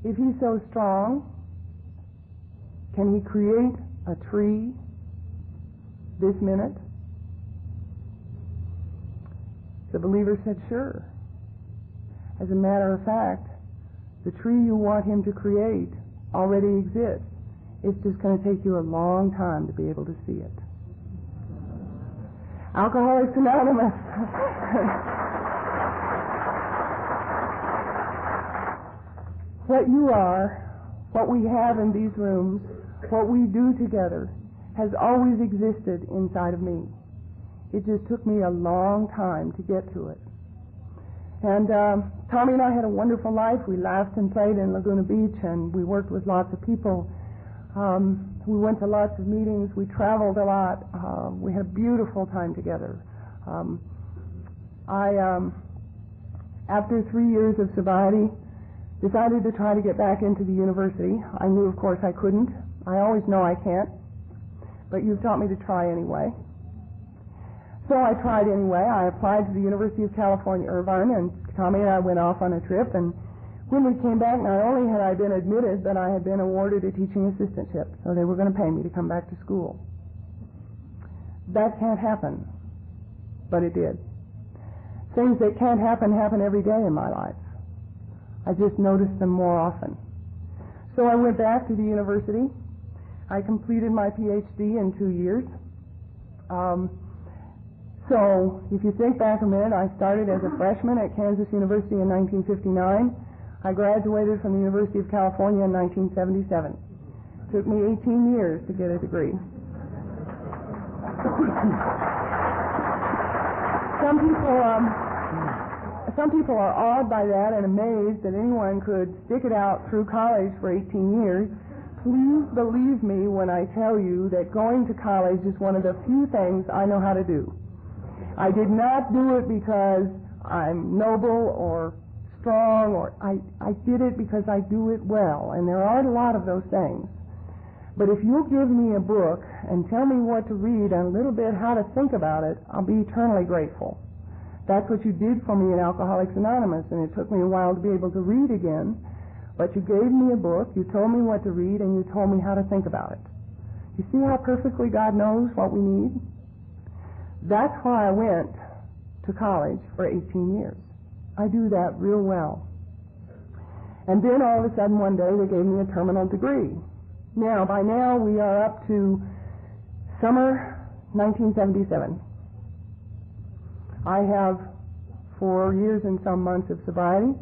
If he's so strong, can he create a tree this minute? The believer said, sure. As a matter of fact, the tree you want him to create already exists. It's just going to take you a long time to be able to see it. Alcoholics Anonymous. What you are, what we have in these rooms, what we do together, has always existed inside of me. It just took me a long time to get to it. And Tommy and I had a wonderful life. We laughed and played in Laguna Beach, and we worked with lots of people. We went to lots of meetings. We traveled a lot. We had a beautiful time together. After 3 years of sobriety, decided to try to get back into the university. I knew, of course, I couldn't. I always know I can't. But you've taught me to try anyway. So I tried anyway. I applied to the University of California, Irvine, and Tommy and I went off on a trip. And when we came back, not only had I been admitted, but I had been awarded a teaching assistantship. So they were going to pay me to come back to school. That can't happen, but it did. Things that can't happen every day in my life. I just noticed them more often. So I went back to the university. I completed my PhD in 2 years. So if you think back a minute, I started as a freshman at Kansas University in 1959. I graduated from the University of California in 1977. It took me 18 years to get a degree. Some people are awed by that and amazed that anyone could stick it out through college for 18 years. Please believe me when I tell you that going to college is one of the few things I know how to do. I did not do it because I'm noble or strong, or I did it because I do it well, and there aren't a lot of those things. But if you'll give me a book and tell me what to read and a little bit how to think about it, I'll be eternally grateful. That's what you did for me in Alcoholics Anonymous, and it took me a while to be able to read again, but you gave me a book, you told me what to read, and you told me how to think about it. You see how perfectly God knows what we need? That's why I went to college for 18 years. I do that real well. And then all of a sudden one day they gave me a terminal degree. Now, by now we are up to summer 1977. I have 4 years and some months of sobriety.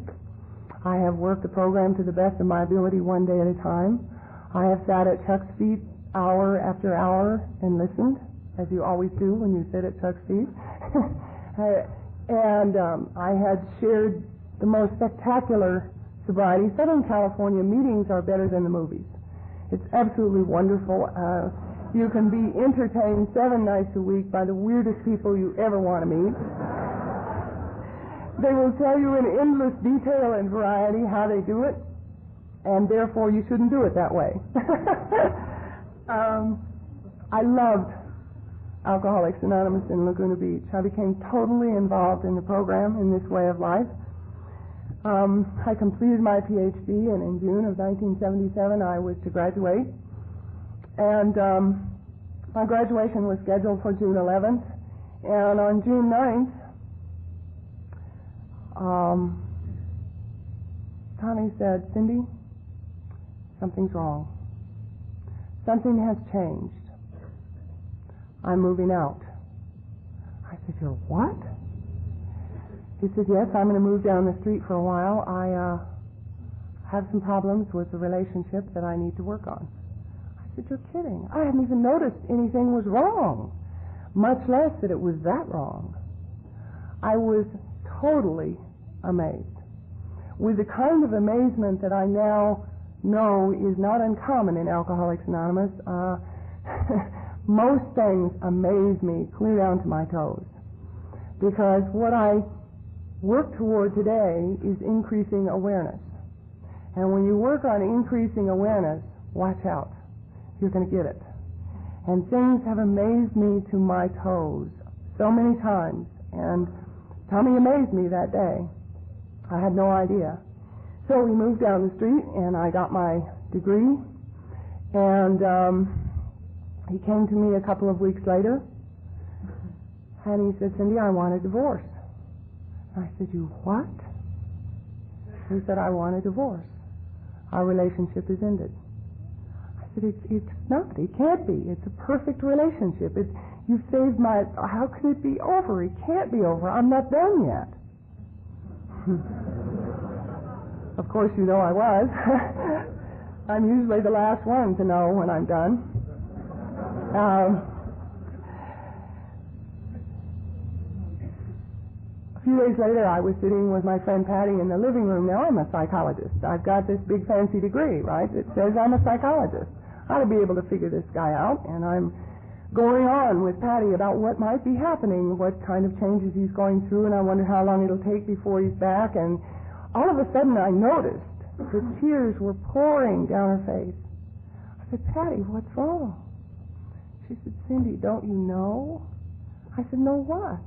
I have worked the program to the best of my ability one day at a time. I have sat at Chuck's feet hour after hour and listened, as you always do when you sit at Chuck's feet. And I had shared the most spectacular sobriety. Southern California meetings are better than the movies. It's absolutely wonderful. You can be entertained 7 nights a week by the weirdest people you ever want to meet. They will tell you in endless detail and variety how they do it, and therefore you shouldn't do it that way. I loved Alcoholics Anonymous in Laguna Beach. I became totally involved in the program in this way of life. I completed my PhD, and in June of 1977 I was to graduate. And my graduation was scheduled for June 11th, and on June 9th, Tommy said, "Cindy, something's wrong. Something has changed. I'm moving out." I said, "You're what?" He said, "Yes, I'm going to move down the street for a while. I have some problems with the relationship that I need to work on." I said, "You're kidding. I hadn't even noticed anything was wrong, much less that it was that wrong." I was totally amazed, with the kind of amazement that I now no is not uncommon in Alcoholics Anonymous. Most things amaze me clear down to my toes, because what I work toward today is increasing awareness. And when you work on increasing awareness, watch out. You're going to get it. And things have amazed me to my toes so many times. And Tommy amazed me that day. I had no idea. So we moved down the street, and I got my degree. And he came to me a couple of weeks later, and he said, Cindy, I want a divorce. I said, you what? He said, I want a divorce. Our relationship is ended. I said, it's not. It can't be. It's a perfect relationship. You've saved my... How can it be over? It can't be over. I'm not done yet. Of course, you know I was. I'm usually the last one to know when I'm done. A few days later, I was sitting with my friend Patty in the living room. Now, I'm a psychologist. I've got this big fancy degree, right? It says I'm a psychologist. I ought to be able to figure this guy out, and I'm going on with Patty about what might be happening, what kind of changes he's going through, and I wonder how long it'll take before he's back. And all of a sudden, I noticed the tears were pouring down her face. I said, Patty, what's wrong? She said, Cindy, don't you know? I said, no, what?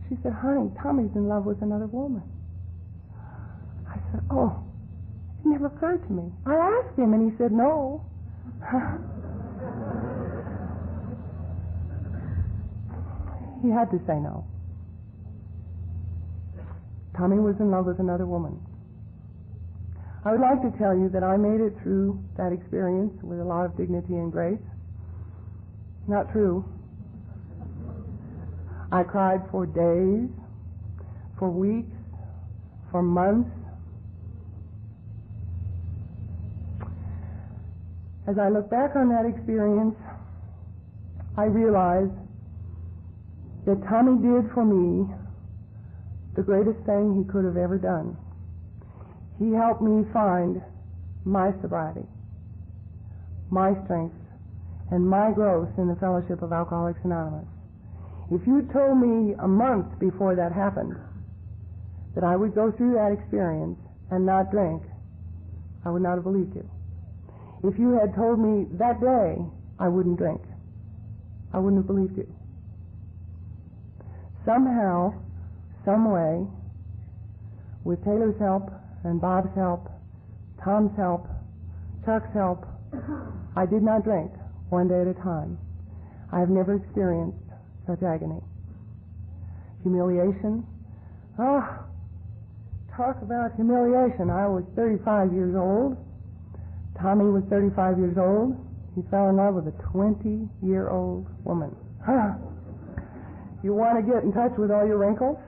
She said, honey, Tommy's in love with another woman. I said, oh, it never occurred to me. I asked him, and he said no. He had to say no. Tommy was in love with another woman. I would like to tell you that I made it through that experience with a lot of dignity and grace. Not true. I cried for days, for weeks, for months. As I look back on that experience, I realize that Tommy did for me the greatest thing he could have ever done. He helped me find my sobriety, my strength, and my growth in the fellowship of Alcoholics Anonymous. If you told me a month before that happened that I would go through that experience and not drink, I would not have believed you. If you had told me that day I wouldn't drink, I wouldn't have believed you. Somehow, some way, with Taylor's help and Bob's help, Tom's help, Chuck's help, I did not drink one day at a time. I have never experienced such agony. Humiliation. Oh, talk about humiliation. I was 35 years old. Tommy was 35 years old. He fell in love with a 20-year-old woman. Huh. You want to get in touch with all your wrinkles?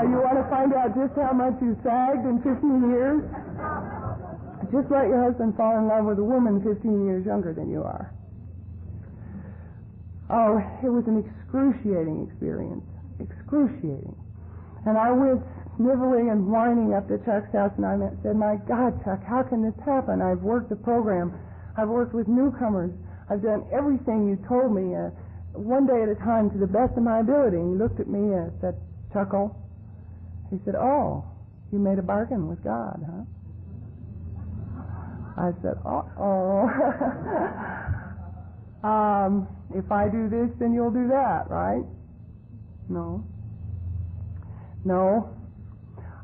You want to find out just how much you sagged in 15 years? Just let your husband fall in love with a woman 15 years younger than you are. Oh, it was an excruciating experience. Excruciating. And I went sniveling and whining up to Chuck's house, and I said, my God, Chuck, how can this happen? I've worked the program. I've worked with newcomers. I've done everything you told me, one day at a time to the best of my ability. And he looked at me and said, chuckle. He said, oh, you made a bargain with God, huh? I said, uh-oh. If I do this, then you'll do that, right? No. No.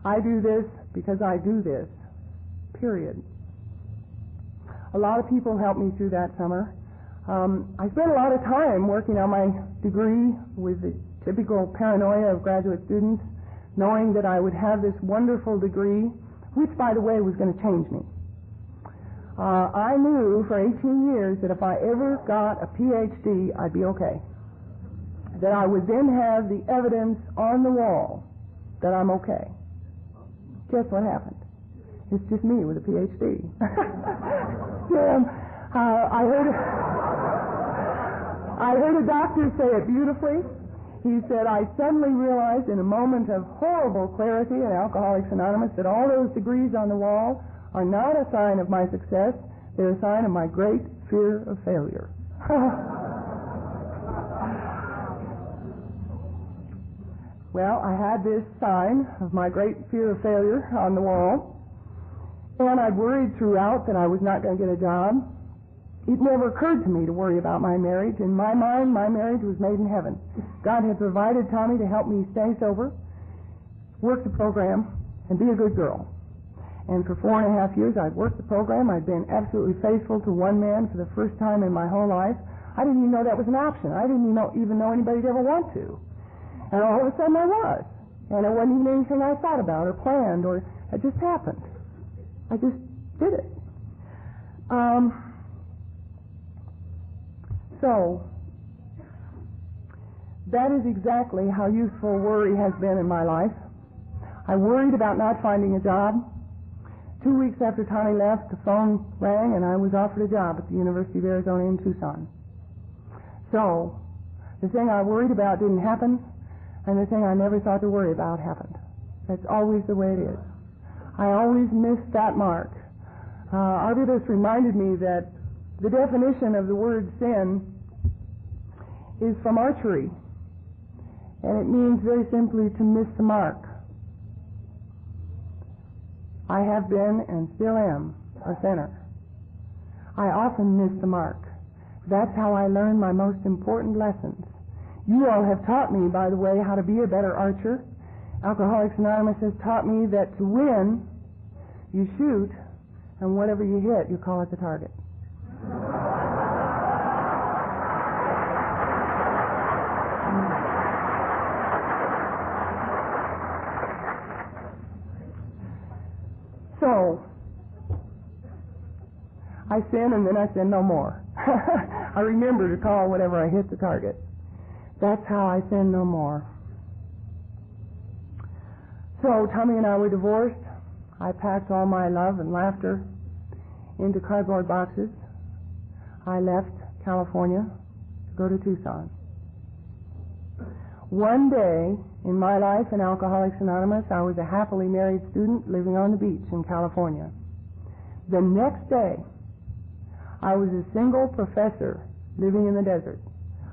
I do this because I do this. Period. A lot of people helped me through that summer. I spent a lot of time working on my degree with the typical paranoia of graduate students, knowing that I would have this wonderful degree, which, by the way, was going to change me. I knew for 18 years that if I ever got a PhD, I'd be okay. That I would then have the evidence on the wall that I'm okay. Guess what happened? It's just me with a PhD. I heard a doctor say it beautifully. He said, I suddenly realized in a moment of horrible clarity in Alcoholics Anonymous that all those degrees on the wall are not a sign of my success, they're a sign of my great fear of failure. Well, I had this sign of my great fear of failure on the wall, and I'd worried throughout that I was not going to get a job. It never occurred to me to worry about my marriage. In my mind, my marriage was made in heaven. God had provided Tommy to help me stay sober, work the program, and be a good girl. And for 4.5 years, I'd worked the program. I'd been absolutely faithful to one man for the first time in my whole life. I didn't even know that was an option. I didn't even know anybody'd ever want to. And all of a sudden I was. And it wasn't even anything I thought about or planned, or it just happened. I just did it. So, that is exactly how youthful worry has been in my life. I worried about not finding a job. 2 weeks after Tommy left, the phone rang and I was offered a job at the University of Arizona in Tucson. So, the thing I worried about didn't happen, and the thing I never thought to worry about happened. That's always the way it is. I always missed that mark. Arvidas reminded me that the definition of the word sin is from archery, and it means very simply to miss the mark. I have been and still am a sinner. I often miss the mark. That's how I learn my most important lessons. You all have taught me, by the way, how to be a better archer. Alcoholics Anonymous has taught me that to win, you shoot, and whatever you hit, you call it the target. So, I sin and then I sin no more. I remember to call whatever I hit the target. That's how I sin no more. So, Tommy and I were divorced. I packed all my love and laughter into cardboard boxes. I left California to go to Tucson. One day in my life in Alcoholics Anonymous, I was a happily married student living on the beach in California. The next day, I was a single professor living in the desert.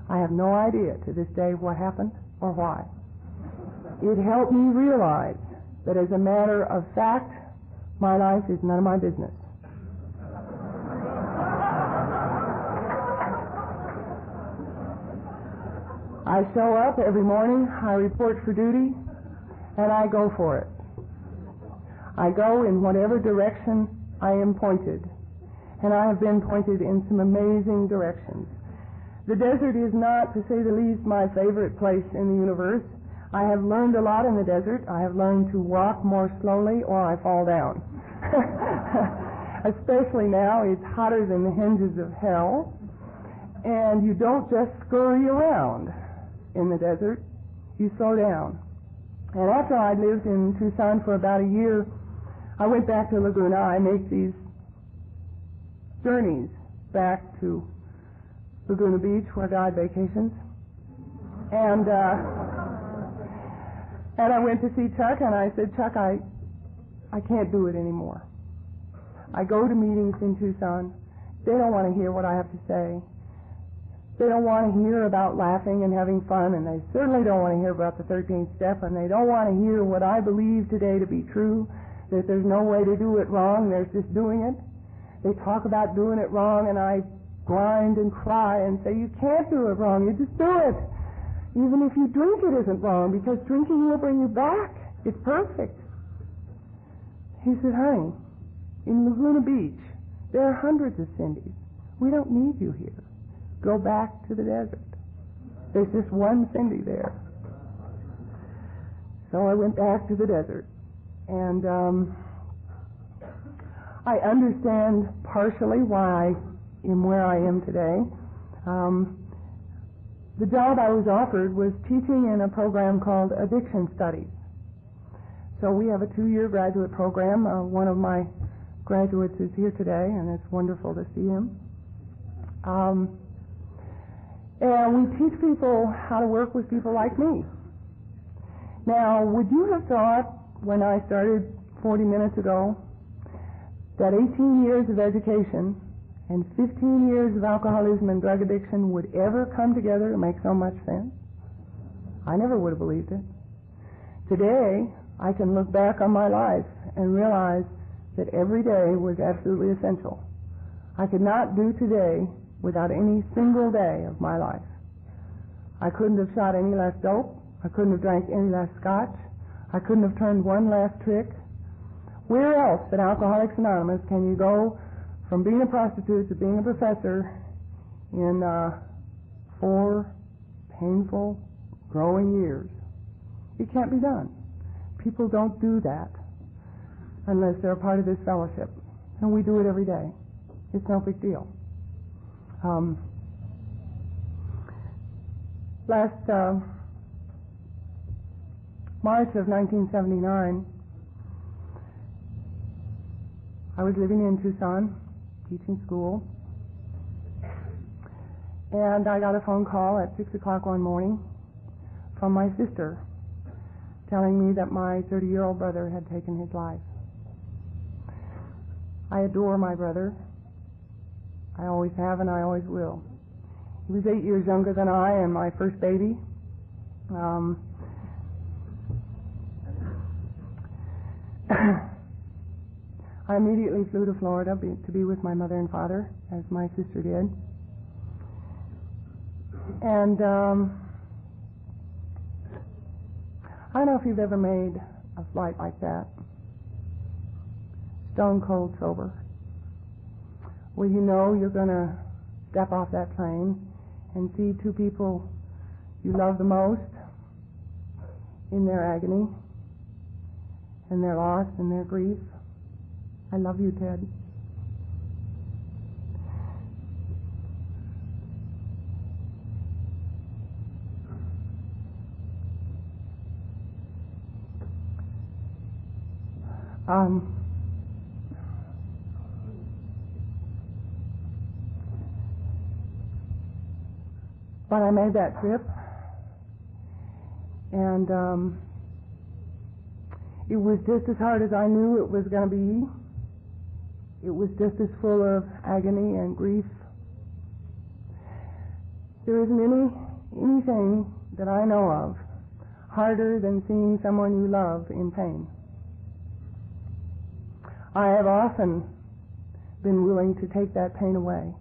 I have no idea to this day what happened or why. It helped me realize that as a matter of fact, my life is none of my business. I show up every morning, I report for duty, and I go for it. I go in whatever direction I am pointed, and I have been pointed in some amazing directions. The desert is not, to say the least, my favorite place in the universe. I have learned a lot in the desert. I have learned to walk more slowly or I fall down. Especially now, it's hotter than the hinges of hell, and you don't just scurry around in the desert, you slow down. And after I lived in Tucson for about a year, I went back to Laguna. I make these journeys back to Laguna Beach where God vacations. And I went to see Chuck and I said, Chuck, I can't do it anymore. I go to meetings in Tucson. They don't want to hear what I have to say. They don't want to hear about laughing and having fun, and they certainly don't want to hear about the 13th step, and they don't want to hear what I believe today to be true, that there's no way to do it wrong, there's just doing it. They talk about doing it wrong, and I grind and cry and say, you can't do it wrong, you just do it. Even if you drink, it isn't wrong, because drinking will bring you back. It's perfect. He said, honey, in Laguna Beach, there are hundreds of Cindys. We don't need you here. Go back to the desert. There's just one Cindy there. So I went back to the desert. And I understand partially why I am where I am today. The job I was offered was teaching in a program called Addiction Studies. So we have a 2-year graduate program. One of my graduates is here today, and it's wonderful to see him. And we teach people how to work with people like me. Now, would you have thought when I started 40 minutes ago that 18 years of education and 15 years of alcoholism and drug addiction would ever come together to make so much sense? I never would have believed it. Today, I can look back on my life and realize that every day was absolutely essential. I could not do today without any single day of my life. I couldn't have shot any less dope. I couldn't have drank any less scotch. I couldn't have turned one less trick. Where else but Alcoholics Anonymous can you go from being a prostitute to being a professor in 4 painful, growing years? It can't be done. People don't do that unless they're a part of this fellowship. And we do it every day. It's no big deal. Last March of 1979, I was living in Tucson, teaching school, and I got a phone call at 6 o'clock one morning from my sister telling me that my 30-year-old brother had taken his life. I adore my brother. I always have and I always will. He was 8 years younger than I and my first baby. I immediately flew to Florida to be with my mother and father, as my sister did. And I don't know if you've ever made a flight like that, stone cold sober, where you know you're going to step off that plane and see 2 people you love the most in their agony and their loss and their grief. I love you, Ted. But I made that trip, and it was just as hard as I knew it was going to be. It was just as full of agony and grief. There isn't anything that I know of harder than seeing someone you love in pain. I have often been willing to take that pain away.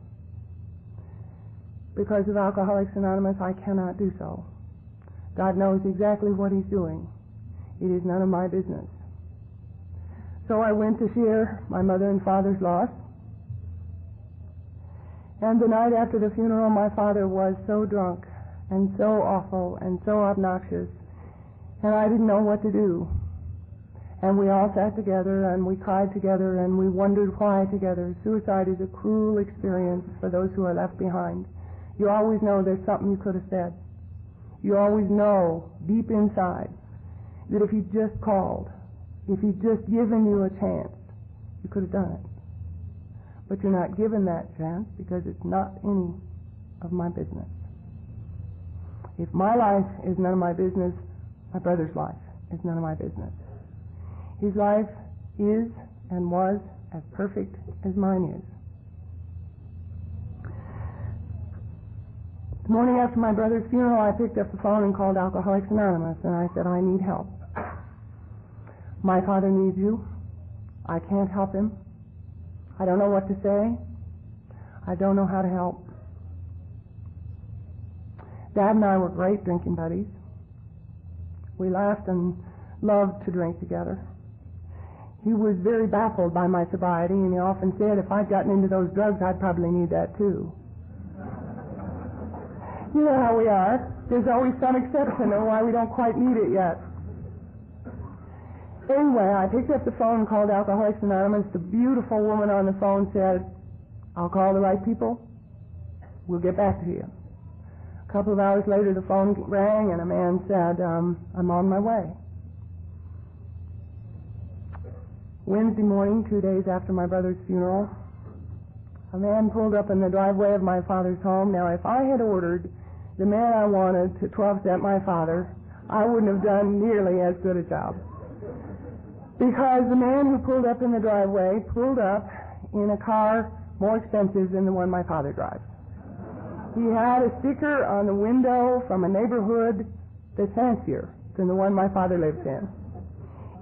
Because of Alcoholics Anonymous, I cannot do so. God knows exactly what He's doing. It is none of my business. So I went to share my mother and father's loss. And the night after the funeral, my father was so drunk and so awful and so obnoxious, and I didn't know what to do. And we all sat together and we cried together and we wondered why together. Suicide is a cruel experience for those who are left behind. You always know there's something you could have said. You always know deep inside that if he'd just called, if he'd just given you a chance, you could have done it. But you're not given that chance because it's not any of my business. If my life is none of my business, my brother's life is none of my business. His life is and was as perfect as mine is. The morning after my brother's funeral, I picked up the phone and called Alcoholics Anonymous, and I said, I need help. My father needs you. I can't help him. I don't know what to say. I don't know how to help. Dad and I were great drinking buddies. We laughed and loved to drink together. He was very baffled by my sobriety, and he often said, if I'd gotten into those drugs, I'd probably need that too. You know how we are. There's always some exception or why we don't quite need it yet. Anyway, I picked up the phone and called Alcoholics Anonymous. The beautiful woman on the phone said, I'll call the right people. We'll get back to you. A couple of hours later, the phone rang, and a man said, I'm on my way. Wednesday morning, 2 days after my brother's funeral, a man pulled up in the driveway of my father's home. Now, if I had ordered the man I wanted to 12-step my father, I wouldn't have done nearly as good a job. Because the man who pulled up in the driveway pulled up in a car more expensive than the one my father drives. He had a sticker on the window from a neighborhood that's fancier than the one my father lives in.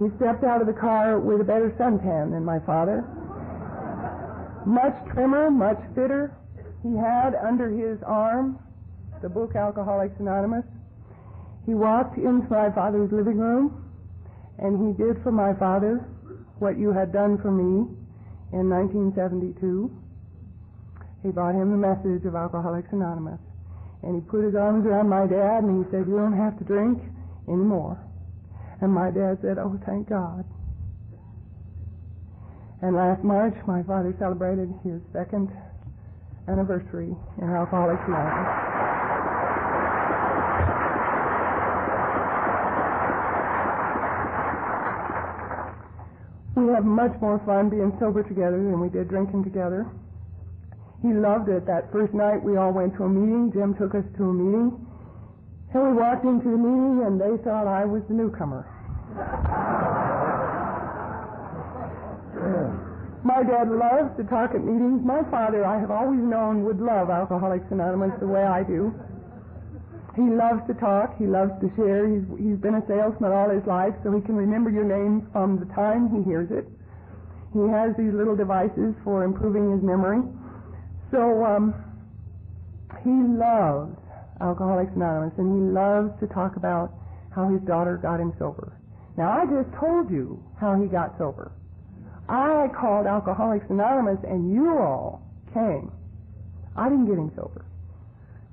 He stepped out of the car with a better suntan than my father. Much trimmer, much fitter. He had under his arm the book Alcoholics Anonymous. He walked into my father's living room, and he did for my father what you had done for me in 1972. He brought him the message of Alcoholics Anonymous. And he put his arms around my dad, and he said, "You don't have to drink anymore." And my dad said, "Oh, thank God." And last March, my father celebrated his second anniversary in Alcoholics Anonymous. We have much more fun being sober together than we did drinking together. He loved it. That first night we all went to a meeting. Jim took us to a meeting. And we walked into the meeting and they thought I was the newcomer. My dad loves to talk at meetings. My father, I have always known, would love Alcoholics Anonymous the way I do. He loves to talk. He loves to share. He's been a salesman all his life, so he can remember your name from the time he hears it. He has these little devices for improving his memory. So he loves Alcoholics Anonymous, and he loves to talk about how his daughter got him sober. Now, I just told you how he got sober. I called Alcoholics Anonymous, and you all came. I didn't get him sober,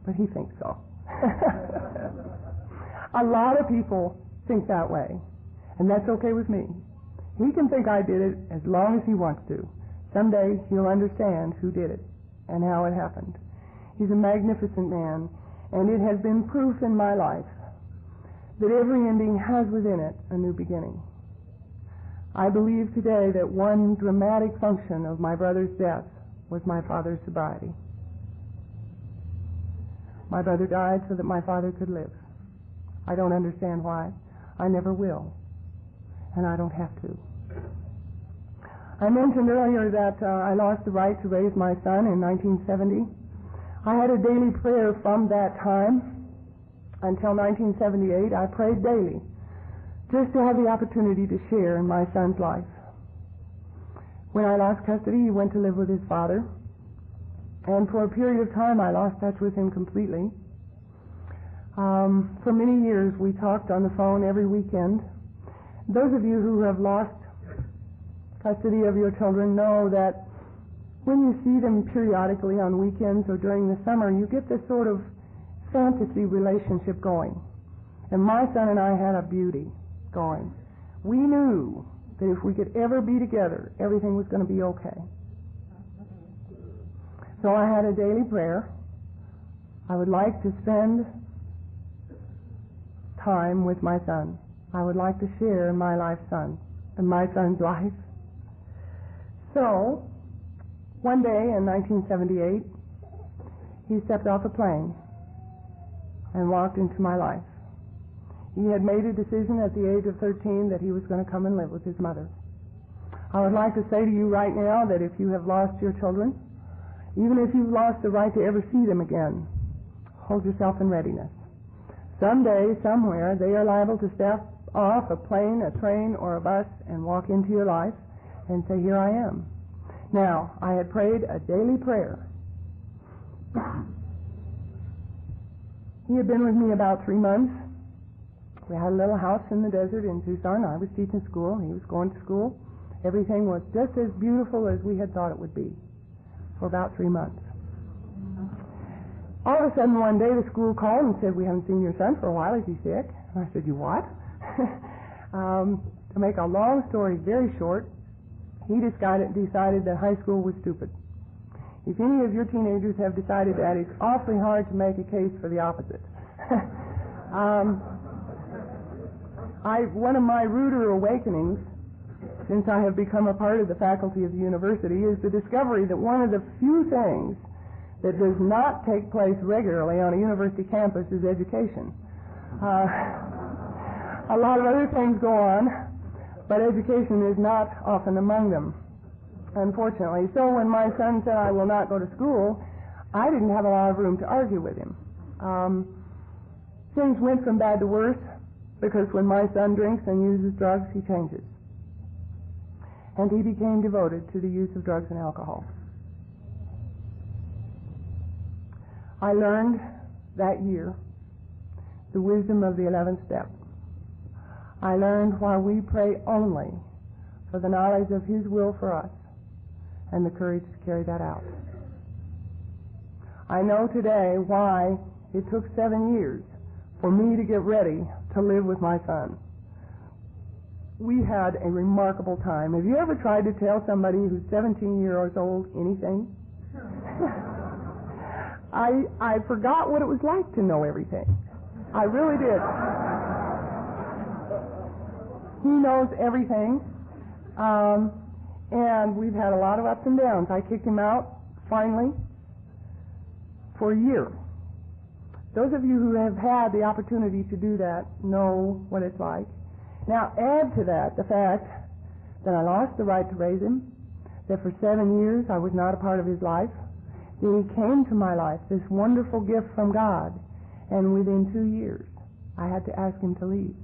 but he thinks so. A lot of people think that way, and that's okay with me. He can think I did it as long as he wants to. Someday he'll understand who did it and how it happened. He's a magnificent man, and it has been proof in my life that every ending has within it a new beginning. I believe today that one dramatic function of my brother's death was my father's sobriety. My brother died so that my father could live. I don't understand why. I never will. And I don't have to. I mentioned earlier that I lost the right to raise my son in 1970. I had a daily prayer from that time until 1978. I prayed daily just to have the opportunity to share in my son's life. When I lost custody, he went to live with his father. And for a period of time, I lost touch with him completely. For many years, we talked on the phone every weekend. Those of you who have lost custody of your children know that when you see them periodically on weekends or during the summer, you get this sort of fantasy relationship going. And my son and I had a beauty going. We knew that if we could ever be together, everything was going to be okay. So I had a daily prayer. I would like to spend time with my son. I would like to share in my son's life. So, one day in 1978, he stepped off a plane and walked into my life. He had made a decision at the age of 13 that he was going to come and live with his mother. I would like to say to you right now that if you have lost your children, even if you've lost the right to ever see them again, hold yourself in readiness. Someday, somewhere, they are liable to step off a plane, a train, or a bus and walk into your life and say, "Here I am." Now, I had prayed a daily prayer. He had been with me about 3 months. We had a little house in the desert in Tucson. I was teaching school. He was going to school. Everything was just as beautiful as we had thought it would be for about 3 months. All of a sudden, one day, the school called and said, "We haven't seen your son for a while. Is he sick?" And I said, "You what?" To make a long story very short, he decided that high school was stupid. If any of your teenagers have decided that, it's awfully hard to make a case for the opposite. One of my ruder awakenings, since I have become a part of the faculty of the university, is the discovery that one of the few things that does not take place regularly on a university campus is education. A lot of other things go on, but education is not often among them, unfortunately. So when my son said, I will not go to school, I didn't have a lot of room to argue with him. Things went from bad to worse, because when my son drinks and uses drugs, he changes. And he became devoted to the use of drugs and alcohol. I learned that year the wisdom of the 11th step. I learned why we pray only for the knowledge of His will for us and the courage to carry that out. I know today why it took 7 years for me to get ready to live with my son. We had a remarkable time. Have you ever tried to tell somebody who's 17 years old anything? I forgot what it was like to know everything. I really did. He knows everything, and we've had a lot of ups and downs. I kicked him out, finally, for a year. Those of you who have had the opportunity to do that know what it's like. Now, add to that the fact that I lost the right to raise him, that for 7 years I was not a part of his life. Then he came to my life, this wonderful gift from God, and within 2 years I had to ask him to leave.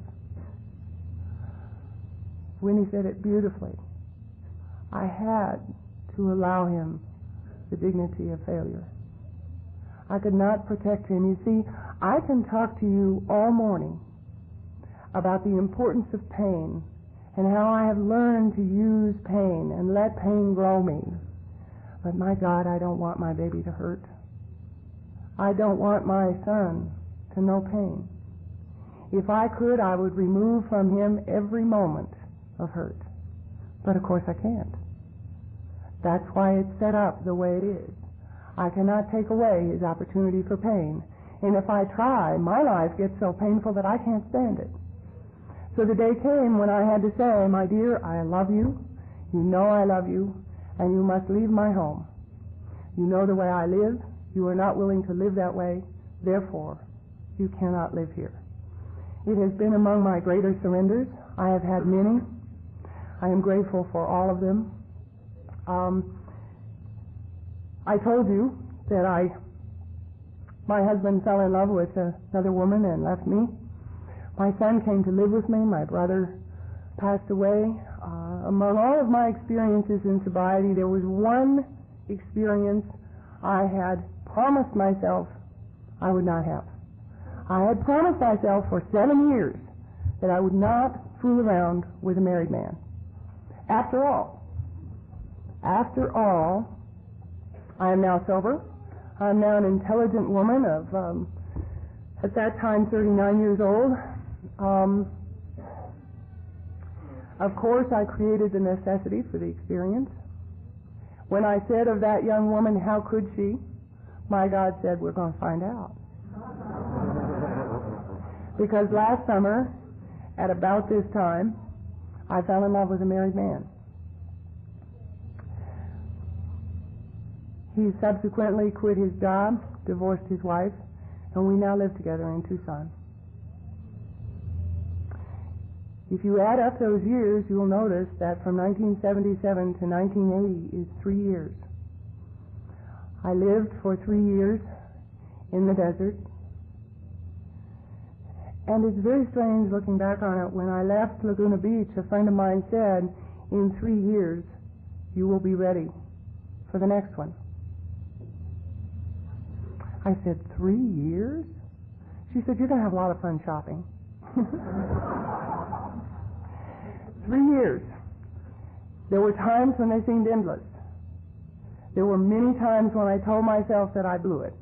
Winnie said it beautifully. I had to allow him the dignity of failure. I could not protect him. You see, I can talk to you all morning about the importance of pain and how I have learned to use pain and let pain grow me. But my God, I don't want my baby to hurt. I don't want my son to know pain. If I could, I would remove from him every moment of hurt. But of course I can't. That's why it's set up the way it is. I cannot take away his opportunity for pain. And if I try, my life gets so painful that I can't stand it. So the day came when I had to say, my dear, I love you. You know I love you. And you must leave my home. You know the way I live. You are not willing to live that way. Therefore, you cannot live here. It has been among my greater surrenders. I have had many. I am grateful for all of them. I told you that my husband fell in love with another woman and left me. My son came to live with me. My brother passed away. Among all of my experiences in sobriety, there was one experience I had promised myself I would not have. I had promised myself for 7 years that I would not fool around with a married man. After all, I am now sober. I'm now an intelligent woman of, at that time, 39 years old. Of course, I created the necessity for the experience. When I said of that young woman, how could she? My God said, we're going to find out. Because last summer, at about this time, I fell in love with a married man. He subsequently quit his job, divorced his wife, and we now live together in Tucson. If you add up those years, you'll notice that from 1977 to 1980 is 3 years. I lived for 3 years in the desert, and it's very strange looking back on it. When I left Laguna Beach, a friend of mine said, in 3 years, you will be ready for the next one. I said, 3 years? She said, you're going to have a lot of fun shopping. 3 years. There were times when they seemed endless. There were many times when I told myself that I blew it,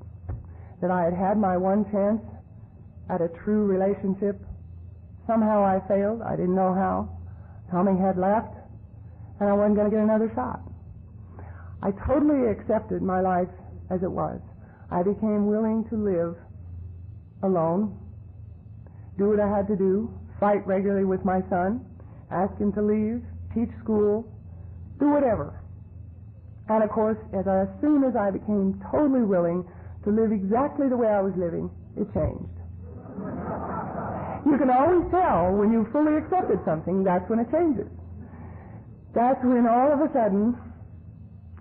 that I had had my one chance at a true relationship. Somehow I failed. I didn't know how. Tommy had left, and I wasn't going to get another shot. I totally accepted my life as it was. I became willing to live alone, do what I had to do, fight regularly with my son, ask him to leave, teach school, do whatever. And of course, as soon as I became totally willing to live exactly the way I was living, it changed. You can always tell when you've fully accepted something, that's when it changes. That's when all of a sudden,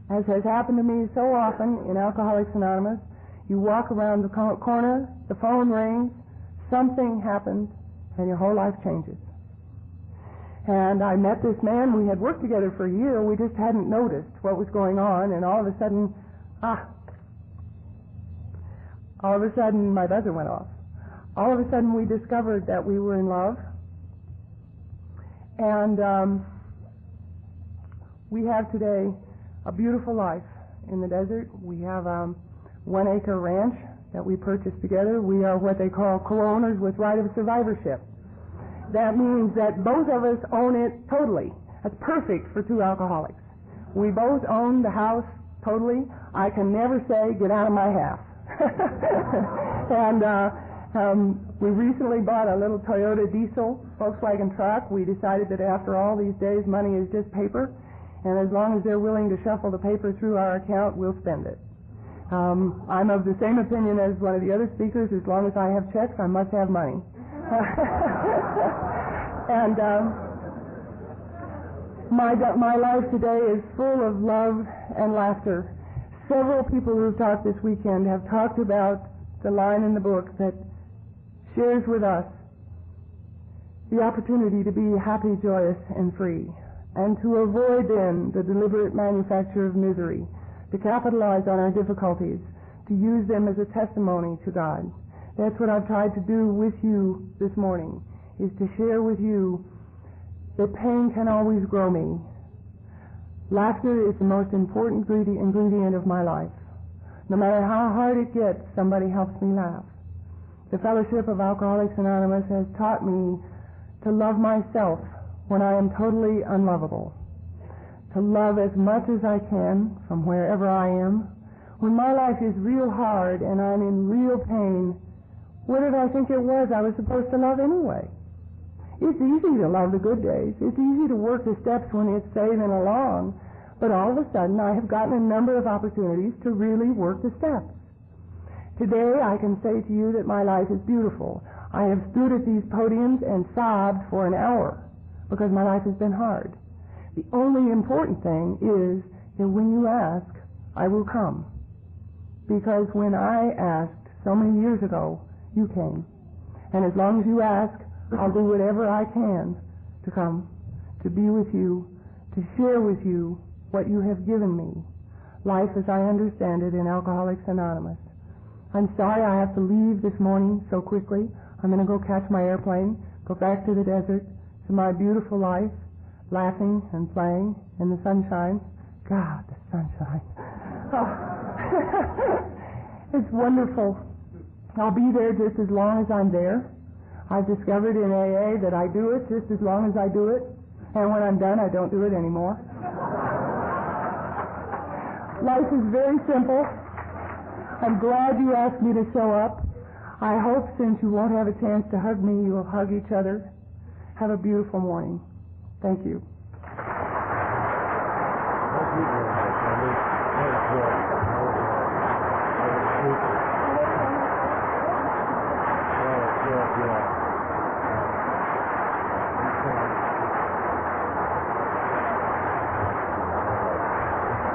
as has happened to me so often in Alcoholics Anonymous, you walk around the corner, the phone rings, something happens, and your whole life changes. And I met this man, we had worked together for a year, we just hadn't noticed what was going on, and all of a sudden my buzzer went off. All of a sudden we discovered that we were in love, and we have today a beautiful life in the desert. We have a 1-acre ranch that we purchased together. We are what they call co-owners with right of survivorship. That means that both of us own it totally. That's perfect for two alcoholics. We both own the house totally. I can never say, get out of my half. And we recently bought a little Toyota diesel Volkswagen truck. We decided that after all these days, money is just paper, and as long as they're willing to shuffle the paper through our account, we'll spend it. I'm of the same opinion as one of the other speakers. As long as I have checks, I must have money. And my life today is full of love and laughter. Several people who have talked this weekend have talked about the line in the book that shares with us the opportunity to be happy, joyous, and free, and to avoid then the deliberate manufacture of misery, to capitalize on our difficulties, to use them as a testimony to God. That's what I've tried to do with you this morning, is to share with you that pain can always grow me. Laughter is the most important ingredient of my life. No matter how hard it gets, somebody helps me laugh. The Fellowship of Alcoholics Anonymous has taught me to love myself when I am totally unlovable, to love as much as I can from wherever I am. When my life is real hard and I'm in real pain, what did I think it was I was supposed to love anyway? It's easy to love the good days. It's easy to work the steps when it's sailing along. But all of a sudden, I have gotten a number of opportunities to really work the steps. Today, I can say to you that my life is beautiful. I have stood at these podiums and sobbed for an hour because my life has been hard. The only important thing is that when you ask, I will come. Because when I asked so many years ago, you came. And as long as you ask, I'll do whatever I can to come, to be with you, to share with you what you have given me, life as I understand it in Alcoholics Anonymous. I'm sorry I have to leave this morning so quickly. I'm going to go catch my airplane, go back to the desert, to my beautiful life, laughing and playing in the sunshine. God, the sunshine. Oh. It's wonderful. I'll be there just as long as I'm there. I've discovered in AA that I do it just as long as I do it, and when I'm done, I don't do it anymore. Life is very simple. I'm glad you asked me to show up. I hope since you won't have a chance to hug me, you will hug each other. Have a beautiful morning. Thank you.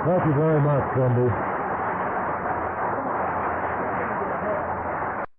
Thank you very much, Cindy.